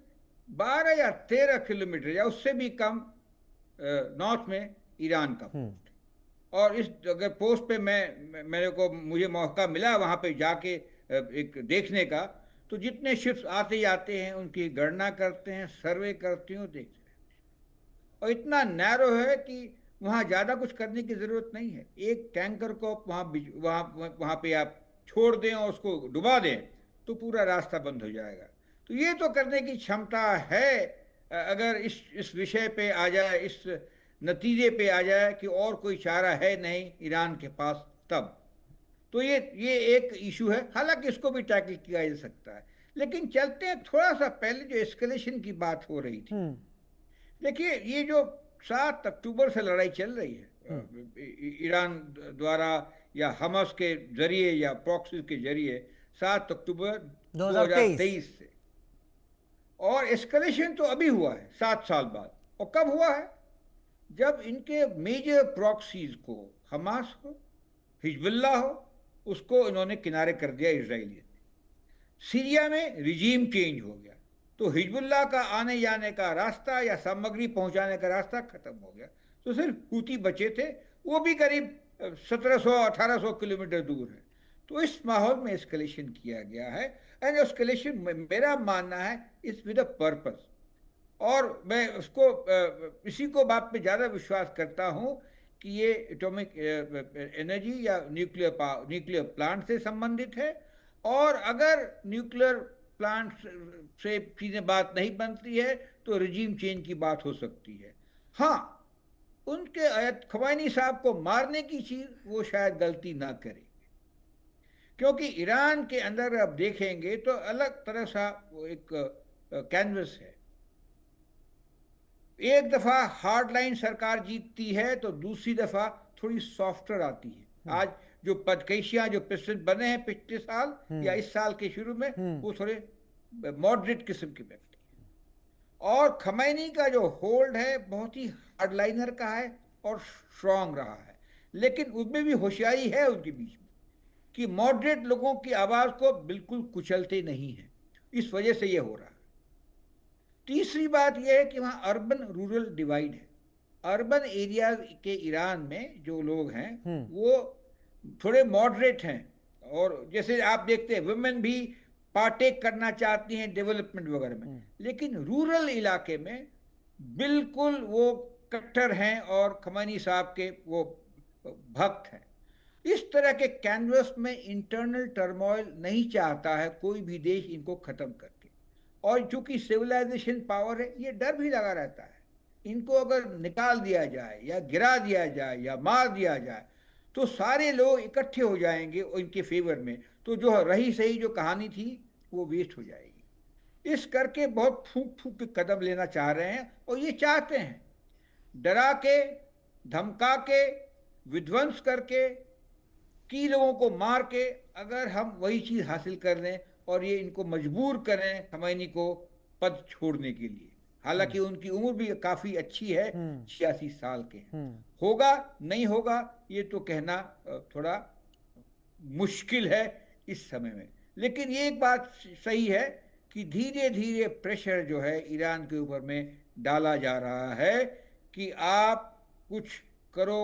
12 या 13 किलोमीटर या उससे भी कम नॉर्थ में ईरान का पोस्ट। और इस अगर पोस्ट पे मुझे मौका मिला वहाँ पे जाके एक देखने का, तो जितने शिप्स आते जाते हैं उनकी गणना करते हैं, सर्वे करते हैं, देखते हैं। और इतना नैरो है कि वहाँ ज़्यादा कुछ करने की ज़रूरत नहीं है। एक टैंकर को वहाँ पे आप छोड़ दें और उसको डुबा दें तो पूरा रास्ता बंद हो जाएगा। तो ये तो करने की क्षमता है, अगर इस विषय पे आ जाए, इस नतीजे पे आ जाए कि और कोई चारा है नहीं ईरान के पास, तब तो ये एक इशू है। हालांकि इसको भी टैकल किया जा सकता है। लेकिन चलते हैं थोड़ा सा पहले, जो एस्केलेशन की बात हो रही थी। देखिए, ये जो 7 अक्टूबर से लड़ाई चल रही है ईरान द्वारा या हमास के जरिए या प्रॉक्सी के जरिए, 7 अक्टूबर 2023 से, और एस्केलेशन तो अभी हुआ है 7 साल बाद। और कब हुआ है? जब इनके मेजर प्रॉक्सीज को, हमास हो, हिजबुल्लाह हो, उसको इन्होंने किनारे कर दिया इजराइलियों ने। सीरिया में रिजीम चेंज हो गया, तो हिजबुल्लाह का आने जाने का रास्ता या सामग्री पहुंचाने का रास्ता खत्म हो गया। तो सिर्फ हूती बचे थे, वो भी करीब 1700-1800 किलोमीटर दूर है। तो इस माहौल में एस्केलेशन किया गया है। एंड एस्केलेशन, मेरा मानना है, इज विद अ पर्पस। और मैं उसको इसी को बात पे ज़्यादा विश्वास करता हूँ कि ये एटॉमिक एनर्जी या न्यूक्लियर प्लांट से संबंधित है। और अगर न्यूक्लियर प्लांट से चीज़ें बात नहीं बनती है तो रिजीम चेंज की बात हो सकती है। हाँ, उनके आयत खमैनी साहब को मारने की चीज़ वो शायद गलती ना करे, क्योंकि ईरान के अंदर अब देखेंगे तो अलग तरह सा वो एक कैनवस है। एक दफ़ा हार्ड लाइन सरकार जीतती है तो दूसरी दफ़ा थोड़ी सॉफ्टर आती है। आज जो पदकशियाँ, जो प्रेसिडेंट बने हैं पिछले साल या इस साल के शुरू में, वो थोड़े मॉडरेट किस्म के व्यक्ति हैं। और खमैनी का जो होल्ड है बहुत ही हार्डलाइनर का है और स्ट्रांग रहा है। लेकिन उसमें भी होशियारी है उनके बीच में कि मॉडरेट लोगों की आवाज़ को बिल्कुल कुचलते नहीं हैं। इस वजह से ये हो रहा है। तीसरी बात यह है कि वहाँ अर्बन रूरल डिवाइड है। अर्बन एरिया के ईरान में जो लोग हैं वो थोड़े मॉडरेट हैं, और जैसे आप देखते हैं वुमेन भी पार्टेक करना चाहती हैं डेवलपमेंट वगैरह में, लेकिन रूरल इलाके में बिल्कुल वो कट्टर हैं और खमैनी साहब के वो भक्त हैं। इस तरह के कैनवस में इंटरनल टर्मोइल नहीं चाहता है कोई भी देश इनको ख़त्म करके। और चूंकि सिविलाइजेशन पावर है, ये डर भी लगा रहता है, इनको अगर निकाल दिया जाए या गिरा दिया जाए या मार दिया जाए तो सारे लोग इकट्ठे हो जाएंगे इनके फेवर में, तो जो रही सही जो कहानी थी वो वेस्ट हो जाएगी। इस करके बहुत फूंक फूंक के कदम लेना चाह रहे हैं, और ये चाहते हैं डरा के, धमका के, विध्वंस करके, की लोगों को मार के अगर हम वही चीज़ हासिल कर लें और ये इनको मजबूर करें खमैनी को पद छोड़ने के लिए। हालांकि उनकी उम्र भी काफ़ी अच्छी है, 86 साल के हैं। होगा नहीं होगा ये तो कहना थोड़ा मुश्किल है इस समय में। लेकिन ये एक बात सही है कि धीरे धीरे प्रेशर जो है ईरान के ऊपर में डाला जा रहा है कि आप कुछ करो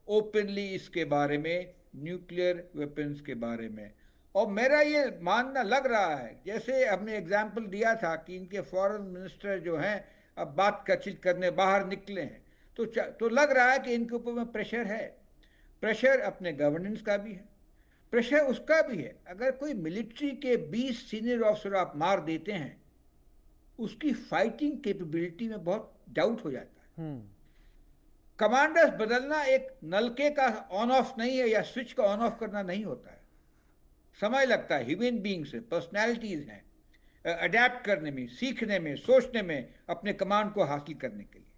ओपनली इसके बारे में, न्यूक्लियर वेपन्स के बारे में। और मेरा ये मानना लग रहा है, जैसे हमने एग्जाम्पल दिया था कि इनके फॉरेन मिनिस्टर जो हैं अब बातचीत करने बाहर निकले हैं, तो लग रहा है कि इनके ऊपर में प्रेशर है। प्रेशर अपने गवर्नेंस का भी है, प्रेशर उसका भी है। अगर कोई मिलिट्री के 20 सीनियर ऑफिसर आप मार देते हैं, उसकी फाइटिंग कैपेबिलिटी में बहुत डाउट हो जाता है। कमांडर्स बदलना एक नलके का ऑन ऑफ नहीं है, या स्विच का ऑन ऑफ करना नहीं होता है। समय लगता है, ह्यूमन बींग्स है, पर्सनैलिटीज हैं, अडेप्ट करने में, सीखने में, सोचने में, अपने कमांड को हासिल करने के लिए।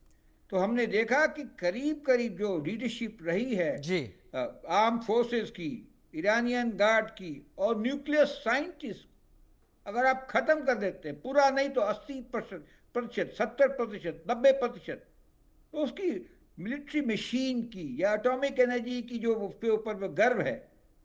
तो हमने देखा कि करीब करीब जो लीडरशिप रही है जी आर्म फोर्सेस की, ईरानियन गार्ड की और न्यूक्लियर साइंटिस्ट, अगर आप खत्म कर देते हैं, पूरा नहीं तो 80%, 70%, 90%, तो उसकी मिलिट्री मशीन की या एटॉमिक एनर्जी की जो उसके ऊपर गर्व है,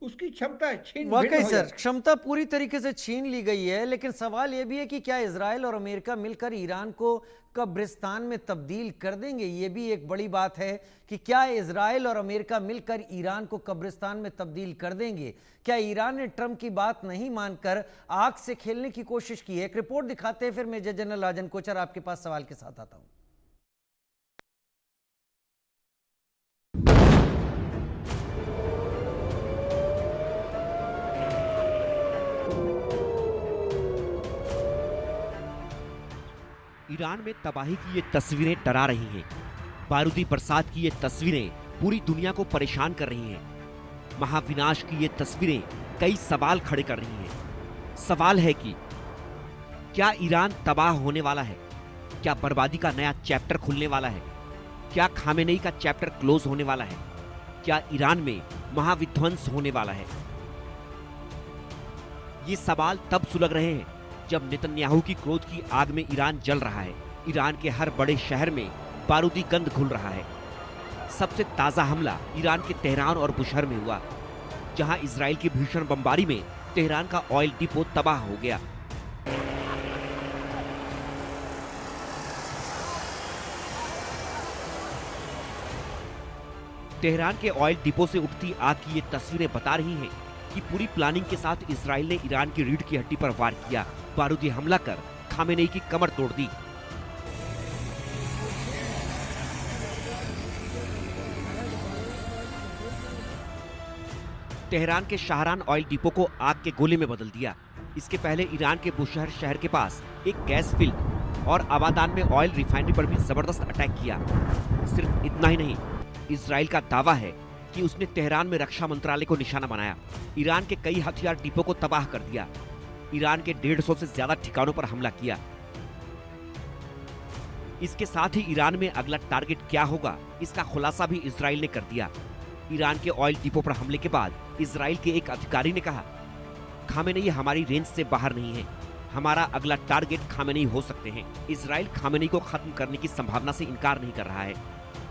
उसकी क्षमता छीन भिन्न वाकई हो सर, जाती है। क्षमता पूरी तरीके से छीन ली गई है। लेकिन सवाल यह भी है कि क्या इजराइल और अमेरिका मिलकर ईरान को कब्रिस्तान में तब्दील कर देंगे? यह भी एक बड़ी बात है कि क्या इजराइल और अमेरिका मिलकर ईरान को कब्रिस्तान में तब्दील कर देंगे? क्या ईरान ने ट्रंप की बात नहीं मानकर आग से खेलने की कोशिश की है? एक रिपोर्ट दिखाते हैं, फिर मेजर जनरल राजन कोचर आपके पास सवाल के साथ आता हूं। ईरान में तबाही की ये तस्वीरें डरा रही हैं। बारूदी बरसात की ये तस्वीरें पूरी दुनिया को परेशान कर रही हैं। महाविनाश की ये तस्वीरें कई सवाल खड़े कर रही हैं। सवाल है कि क्या ईरान तबाह होने वाला है? क्या बर्बादी का नया चैप्टर खुलने वाला है? क्या खामेनेई का चैप्टर क्लोज होने वाला है? क्या ईरान में महाविध्वंस होने वाला है? ये सवाल तब सुलग रहे हैं जब नेतन्याहू की क्रोध की आग में ईरान जल रहा है। ईरान के हर बड़े शहर में बारूदी गंध घुल रहा है। सबसे ताजा हमला ईरान के तेहरान और बुशहर में हुआ, जहां इजराइल की भीषण बमबारी में तेहरान का ऑयल डिपो तबाह हो गया। तेहरान के ऑयल डिपो से उठती आग की ये तस्वीरें बता रही हैं कि पूरी प्लानिंग के साथ इजराइल ने ईरान की रीढ़ की हड्डी पर वार किया, बारूदी हमला कर खामेनेई की कमर तोड़ दी। तेहरान के शाहरान ऑयल डिपो को आग के गोले में बदल दिया। इसके पहले ईरान के बुशहर शहर के पास एक गैस फील्ड और आबादान में ऑयल रिफाइनरी पर भी जबरदस्त अटैक किया। सिर्फ इतना ही नहीं, इजराइल का दावा है कि उसने तेहरान में रक्षा मंत्रालय को निशाना बनाया, ईरान के कई हथियार डिपो को तबाह कर दिया, ईरान के 150 से ज्यादा ठिकानों पर हमला किया। इसके साथ ही ईरान में अगला टारगेट क्या होगा, इसका खुलासा भी इजराइल ने कर दिया। ईरान के ऑयल डिपो पर हमले के बाद इजराइल के एक अधिकारी ने कहा, खामेनेई हमारी रेंज से बाहर नहीं है, हमारा अगला टारगेट खामेनेई हो सकते हैं। इजराइल खामेनेई को खत्म करने की संभावना से इनकार नहीं कर रहा है,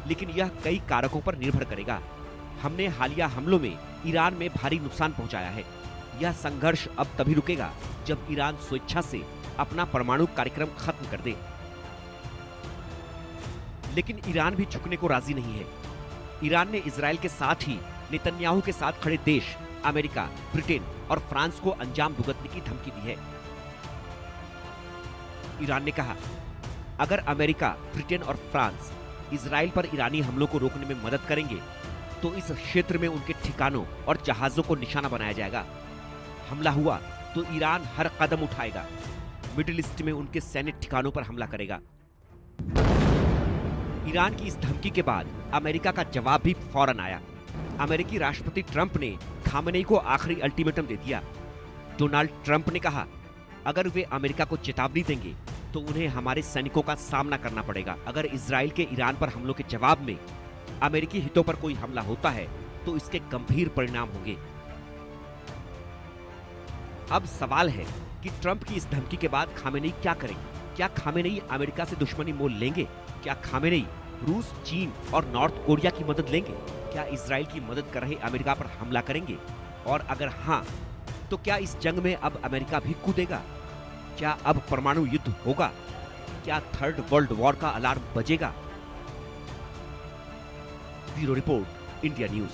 लेकिन यह कई कारकों पर निर्भर करेगा। हमने हालिया हमलों में ईरान में भारी नुकसान पहुंचाया है। यह संघर्ष अब तभी रुकेगा जब ईरान स्वेच्छा से अपना परमाणु कार्यक्रम खत्म कर दे। लेकिन ईरान भी झुकने को राजी नहीं है। ईरान ने इजराइल के साथ ही नेतन्याहू के साथ खड़े देश अमेरिका, ब्रिटेन और फ्रांस को अंजाम भुगतने की धमकी दी है। ईरान ने कहा, अगर अमेरिका, ब्रिटेन और फ्रांस इजराइल पर ईरानी हमलों को रोकने में मदद करेंगे तो इस क्षेत्र में उनके ठिकानों और जहाजों को निशाना बनाया जाएगा। हमला हुआ तो ईरान हर कदम उठाएगा, मिडिल ईस्ट में उनके सैन्य ठिकानों पर हमला करेगा। ईरान की इस धमकी के बाद अमेरिका का जवाब भी फौरन आया। अमेरिकी राष्ट्रपति ट्रंप ने खामेनेई को आखिरी अल्टीमेटम दे दिया। डोनाल्ड ट्रंप ने कहा, अगर वे अमेरिका को चेतावनी देंगे तो उन्हें हमारे सैनिकों का सामना करना पड़ेगा। अगर इजराइल के ईरान पर हमलों के जवाब में अमेरिकी हितों पर कोई हमला होता है तो इसके गंभीर परिणाम होंगे। अब सवाल है कि ट्रंप की इस धमकी के बाद खामेनेई क्या करेंगे? क्या खामेनेई अमेरिका से दुश्मनी मोल लेंगे? क्या खामेनेई रूस, चीन और नॉर्थ कोरिया की मदद लेंगे? क्या इजराइल की मदद कर रहे अमेरिका पर हमला करेंगे? और अगर हाँ, तो क्या इस जंग में अब अमेरिका भी कूदेगा? क्या अब परमाणु युद्ध होगा? क्या थर्ड वर्ल्ड वॉर का अलार्म बजेगा? Bureau report, India news.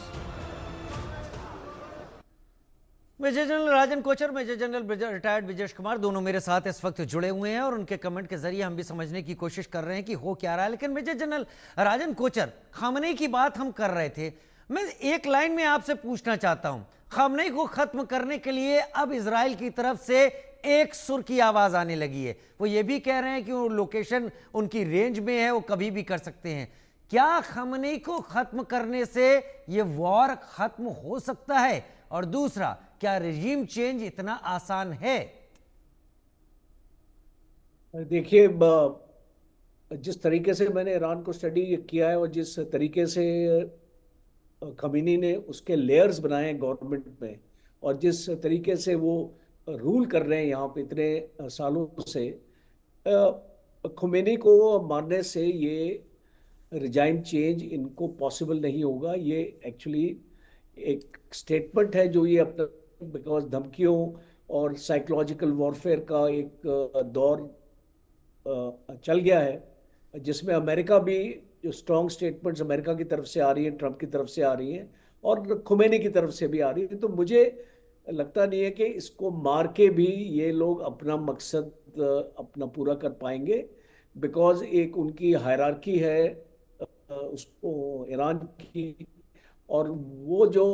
Major general Rajan Kochar, major general retired Vijesh Kumar, दोनों मेरे साथ इस वक्त जुड़े हुए हैं और उनके कमेंट के जरिए हम भी समझने की कोशिश कर रहे हैं कि हो क्या रहा है। लेकिन major general Rajan Kochhar, Khamenei की बात हम कर रहे थे, मैं एक लाइन में आपसे पूछना चाहता हूं, खामेनेई को खत्म करने के लिए अब इजराइल की तरफ से एक सुर की आवाज आने लगी है। वो ये भी कह रहे हैं कि वो लोकेशन उनकी रेंज में है, वो कभी भी कर सकते हैं। क्या खामेनेई को खत्म करने से ये वॉर खत्म हो सकता है? और दूसरा, क्या रिजीम चेंज इतना आसान है? देखिए, जिस तरीके से मैंने ईरान को स्टडी किया है और जिस तरीके से खमीनी ने उसके लेयर्स बनाए हैं गवर्नमेंट में, और जिस तरीके से वो रूल कर रहे हैं यहाँ पे इतने सालों से, खुमेनी को मारने से ये रिजाइम चेंज इनको पॉसिबल नहीं होगा। ये एक्चुअली एक स्टेटमेंट है जो ये अपना, बिकॉज धमकियों और साइकोलॉजिकल वॉरफेयर का एक दौर चल गया है, जिसमें अमेरिका भी, जो स्ट्रॉन्ग स्टेटमेंट्स अमेरिका की तरफ से आ रही हैं, ट्रंप की तरफ से आ रही हैं और खुमैनी की तरफ से भी आ रही है, तो मुझे लगता नहीं है कि इसको मार के भी ये लोग अपना मकसद अपना पूरा कर पाएंगे। बिकॉज एक उनकी हायरार्की है उसको ईरान की, और वो जो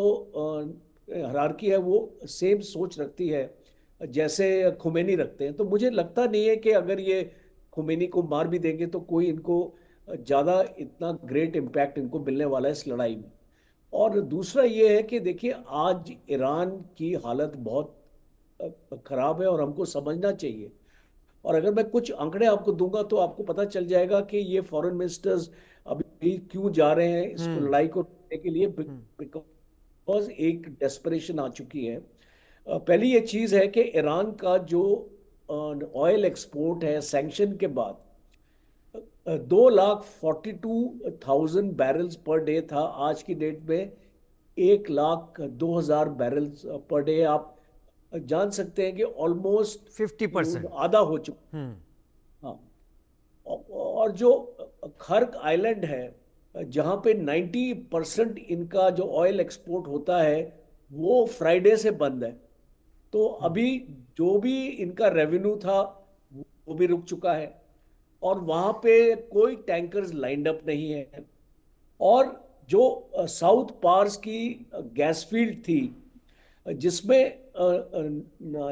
हायरार्की है वो सेम सोच रखती है जैसे खुमैनी रखते हैं। तो मुझे लगता नहीं है कि अगर ये खुमैनी को मार भी देंगे तो कोई इनको ज़्यादा इतना ग्रेट इम्पैक्ट इनको मिलने वाला है इस लड़ाई में। और दूसरा ये है कि देखिए, आज ईरान की हालत बहुत ख़राब है और हमको समझना चाहिए। और अगर मैं कुछ आंकड़े आपको दूंगा तो आपको पता चल जाएगा कि ये फॉरेन मिनिस्टर्स अभी क्यों जा रहे हैं इसको, लड़ाई को रोकने के लिए, बिकॉज एक डेस्परेशन आ चुकी है। पहली ये चीज़ है कि ईरान का जो ऑयल एक्सपोर्ट है सैंक्शन के बाद 2,42,000 बैरल्स पर डे था, आज की डेट में 1,02,000 बैरल्स पर डे। आप जान सकते हैं कि ऑलमोस्ट 50% आधा हो चुका। हाँ, और जो खर्क आइलैंड है जहाँ पे 90% इनका जो ऑयल एक्सपोर्ट होता है वो फ्राइडे से बंद है। तो अभी जो भी इनका रेवेन्यू था वो भी रुक चुका है, और वहाँ पे कोई टैंकर्स लाइंड अप नहीं है। और जो साउथ पार्स की गैस फील्ड थी जिसमें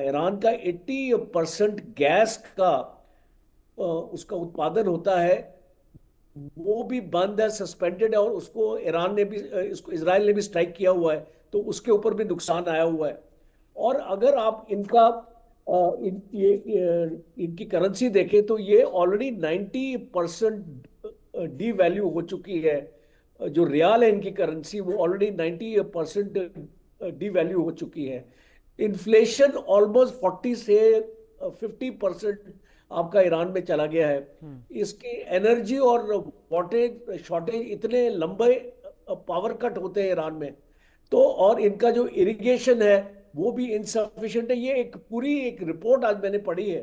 ईरान का 80% गैस का उसका उत्पादन होता है, वो भी बंद है, सस्पेंडेड है, और उसको ईरान ने भी, इसको इजराइल ने भी स्ट्राइक किया हुआ है, तो उसके ऊपर भी नुकसान आया हुआ है। और अगर आप इनका इनकी करेंसी देखें तो ये ऑलरेडी 90% डी वैल्यू हो चुकी है। जो रियाल है इनकी करेंसी वो ऑलरेडी 90% डी वैल्यू हो चुकी है। इन्फ्लेशन ऑलमोस्ट 40 से 50% आपका ईरान में चला गया है। इसकी एनर्जी और वाटर शॉर्टेज, इतने लंबे पावर कट होते हैं ईरान में, तो और इनका जो इरिगेशन है वो भी इनसफिशिएंट है। ये एक पूरी एक रिपोर्ट आज मैंने पढ़ी है,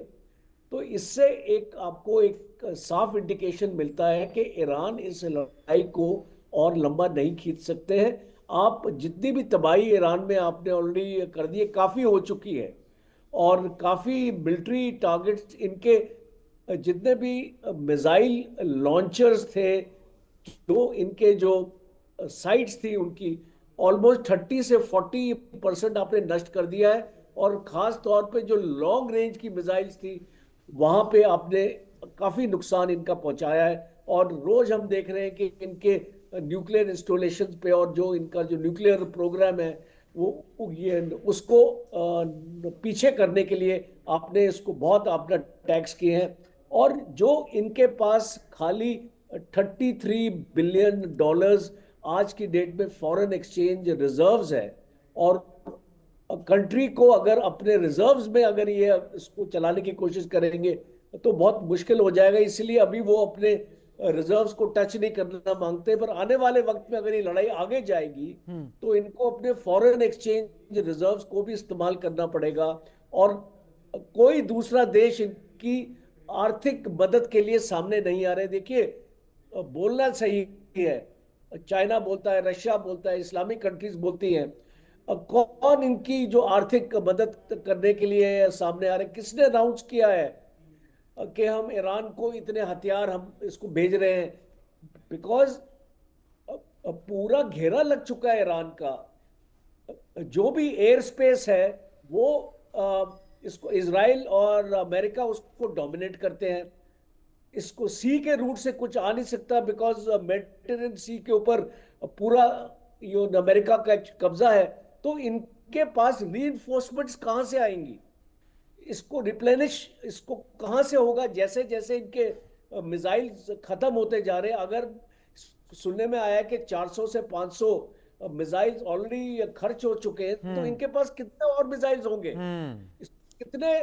तो इससे एक आपको एक साफ इंडिकेशन मिलता है कि ईरान इस लड़ाई को और लंबा नहीं खींच सकते हैं। आप जितनी भी तबाही ईरान में आपने ऑलरेडी कर दी है, काफ़ी हो चुकी है, और काफ़ी मिलिट्री टारगेट्स इनके जितने भी मिसाइल लॉन्चर्स थे, जो इनके जो साइट्स थी उनकी ऑलमोस्ट 30 से 40% आपने नष्ट कर दिया है। और ख़ास तौर पे जो लॉन्ग रेंज की मिसाइल्स थी वहाँ पे आपने काफ़ी नुकसान इनका पहुँचाया है। और रोज़ हम देख रहे हैं कि इनके न्यूक्लियर इंस्टॉलेशंस पे और जो इनका जो न्यूक्लियर प्रोग्राम है वो ये उसको पीछे करने के लिए आपने इसको बहुत आपने टैक्स किए हैं। और जो इनके पास खाली $33 बिलियन आज की डेट में फॉरेन एक्सचेंज रिजर्व्स है, और कंट्री को अगर अपने रिजर्व्स में अगर ये इसको चलाने की कोशिश करेंगे तो बहुत मुश्किल हो जाएगा। इसलिए अभी वो अपने रिजर्व्स को टच नहीं करना मांगते, पर आने वाले वक्त में अगर ये लड़ाई आगे जाएगी तो इनको अपने फॉरेन एक्सचेंज रिजर्व्स को भी इस्तेमाल करना पड़ेगा। और कोई दूसरा देश इनकी आर्थिक मदद के लिए सामने नहीं आ रहे। देखिए, बोलना सही है, चाइना बोलता है, रशिया बोलता है, इस्लामिक कंट्रीज बोलती हैं, कौन इनकी जो आर्थिक मदद करने के लिए सामने आ रहे? किसने अनाउंस किया है कि हम ईरान को इतने हथियार हम इसको भेज रहे हैं? बिकॉज पूरा घेरा लग चुका है ईरान का। जो भी एयर स्पेस है वो इसको इजराइल और अमेरिका उसको डोमिनेट करते हैं। इसको सी के रूट से कुछ आ नहीं सकता, बिकॉज मेडिटेरेनियन सी के ऊपर पूरा ये अमेरिका का कब्जा है। तो इनके पास रीइंफोर्समेंट्स कहां से आएंगी, इसको रिप्लेनिश इसको कहां से होगा? जैसे जैसे इनके मिसाइल्स खत्म होते जा रहे हैं, अगर सुनने में आया कि 400 से 500 मिसाइल्स ऑलरेडी खर्च हो चुके हैं, तो इनके पास कितने और मिसाइल्स होंगे? कितने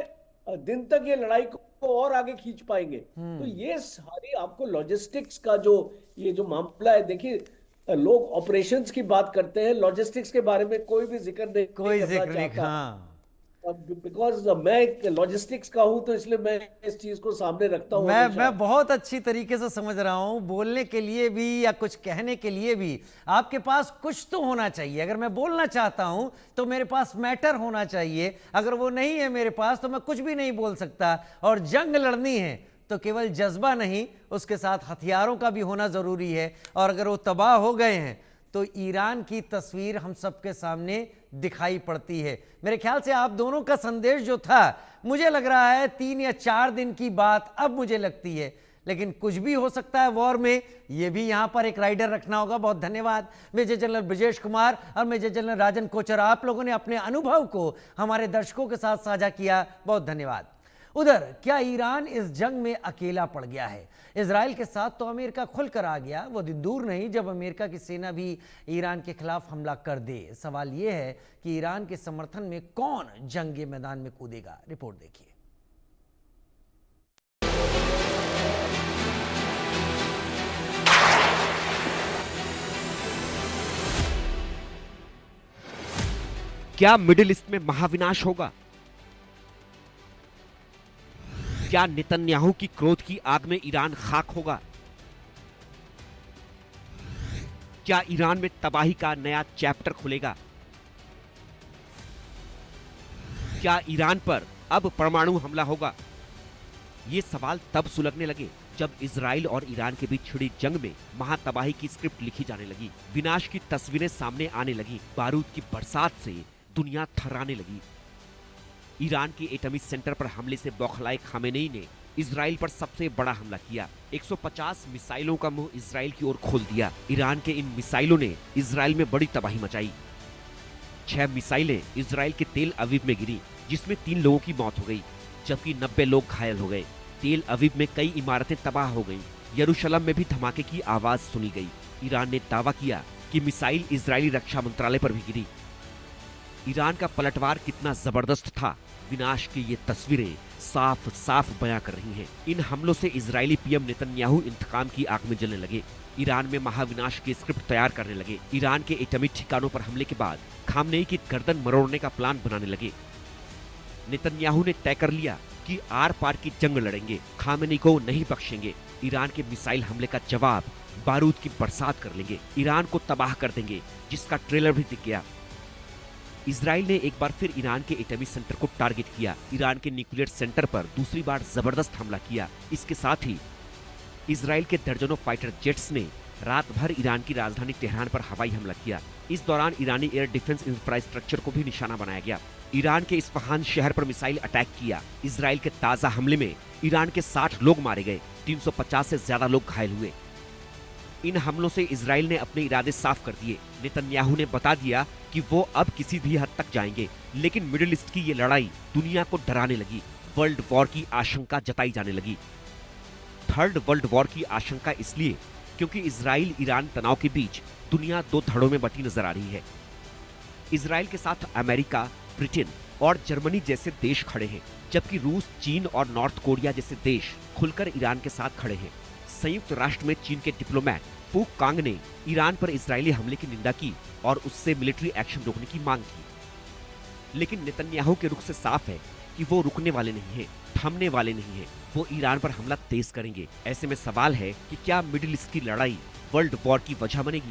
दिन तक ये लड़ाई को और आगे खींच पाएंगे? तो ये सारी आपको लॉजिस्टिक्स का जो ये जो मामला है, देखिए लोग ऑपरेशंस की बात करते हैं, लॉजिस्टिक्स के बारे में कोई भी जिक्र नहीं कोई करना जिक्र नहीं। चाहता। हाँ, बिकॉज मैं लॉजिस्टिक्स का हूं, तो इसलिए मैं इस चीज को सामने रखता हूं। मैं बहुत अच्छी तरीके से समझ रहा हूं। बोलने के लिए भी या कुछ कहने के लिए भी आपके पास कुछ तो होना चाहिए। अगर मैं बोलना चाहता हूं तो मेरे पास मैटर होना चाहिए। अगर वो नहीं है मेरे पास तो मैं कुछ भी नहीं बोल सकता। और जंग लड़नी है तो केवल जज्बा नहीं, उसके साथ हथियारों का भी होना जरूरी है। और अगर वो तबाह हो गए हैं तो ईरान की तस्वीर हम सबके सामने दिखाई पड़ती है। मेरे ख्याल से आप दोनों का संदेश जो था, मुझे लग रहा है 3 या 4 दिन की बात अब मुझे लगती है, लेकिन कुछ भी हो सकता है वॉर में। ये भी यहां पर एक राइडर रखना होगा। बहुत धन्यवाद मेजर जनरल ब्रजेश कुमार और मेजर जनरल राजन कोचर, आप लोगों ने अपने अनुभव को हमारे दर्शकों के साथ साझा किया। बहुत धन्यवाद। उधर क्या ईरान इस जंग में अकेला पड़ गया है? इजराइल के साथ तो अमेरिका खुलकर आ गया। वो दिन दूर नहीं जब अमेरिका की सेना भी ईरान के खिलाफ हमला कर दे। सवाल यह है कि ईरान के समर्थन में कौन जंग के मैदान में कूदेगा। रिपोर्ट देखिए। क्या मिडिल ईस्ट में महाविनाश होगा? क्या नेतन्याहू की क्रोध की आग में ईरान खाक होगा? क्या ईरान में तबाही का नया चैप्टर खुलेगा? क्या ईरान पर अब परमाणु हमला होगा? ये सवाल तब सुलगने लगे जब इजराइल और ईरान के बीच छिड़ी जंग में महातबाही की स्क्रिप्ट लिखी जाने लगी। विनाश की तस्वीरें सामने आने लगी। बारूद की बरसात से दुनिया थर्राने लगी। ईरान के एटमी सेंटर पर हमले से बौखलाए खामेनेई ने इजराइल पर सबसे बड़ा हमला किया। 150 मिसाइलों का मुंह इजराइल की ओर खोल दिया। ईरान के इन मिसाइलों ने इजराइल में बड़ी तबाही मचाई। 6 मिसाइलें इजराइल के तेल अवीव में गिरी, जिसमें 3 लोगों की मौत हो गई, जबकि 90 लोग घायल हो गए। तेल अवीव में कई इमारतें तबाह हो गईं। यरूशलेम में भी धमाके की आवाज सुनी गई। ईरान ने दावा किया कि मिसाइल इजरायली रक्षा मंत्रालय पर भी गिरी। ईरान का पलटवार कितना जबरदस्त था, विनाश की ये तस्वीरें साफ साफ बयां कर रही हैं। इन हमलों से इजरायली पीएम नेतन्याहू इंतकाम की आग में जलने लगे। ईरान में महाविनाश की स्क्रिप्ट तैयार करने लगे। ईरान के एटमी ठिकानों पर हमले के बाद खामनेई की गर्दन मरोड़ने का प्लान बनाने लगे। नेतन्याहू ने तय कर लिया कि आर पार की जंग लड़ेंगे, खामेनेई को नहीं बख्शेंगे। ईरान के मिसाइल हमले का जवाब बारूद की बरसात कर लेंगे, ईरान को तबाह कर देंगे, जिसका ट्रेलर भी दिख गया। इजराइल ने एक बार फिर ईरान के एटमी सेंटर को टारगेट किया। ईरान के न्यूक्लियर सेंटर पर दूसरी बार जबरदस्त हमला किया। इसके साथ ही इजराइल के दर्जनों फाइटर जेट्स ने रात भर ईरान की राजधानी तेहरान पर हवाई हमला किया। इस दौरान ईरानी एयर डिफेंस इंफ्रास्ट्रक्चर को भी निशाना बनाया गया। ईरान के इस्फहान शहर पर मिसाइल अटैक किया। इजराइल के ताजा हमले में ईरान के 60 लोग मारे गए, 350 से ज्यादा लोग घायल हुए। इन हमलों से इजराइल ने अपने इरादे साफ कर दिए। नेतन्याहू ने बता दिया कि वो अब किसी भी हद तक जाएंगे, लेकिन मिडिल ईस्ट की ये लड़ाई दुनिया को डराने लगी। वर्ल्ड वॉर की आशंका जताई जाने लगी। थर्ड वर्ल्ड वॉर की आशंका इसलिए क्योंकि इजराइल ईरान तनाव के बीच दुनिया 2 धड़ों में बटी नजर आ रही है। इजराइल के साथ अमेरिका, ब्रिटेन और जर्मनी जैसे देश खड़े हैं, जबकि रूस, चीन और नॉर्थ कोरिया जैसे देश खुलकर ईरान के साथ खड़े हैं। संयुक्त राष्ट्र में चीन के डिप्लोमेट फू कांग ने ईरान पर इजरायली हमले की निंदा की और उससे मिलिट्री एक्शन रोकने की मांग की। लेकिन नेतन्याहू के रुख से साफ है कि वो रुकने वाले नहीं हैं, थमने वाले नहीं हैं। वो ईरान पर हमला तेज करेंगे। ऐसे में सवाल है कि क्या मिडिल ईस्ट की लड़ाई वर्ल्ड वॉर की वजह बनेगी?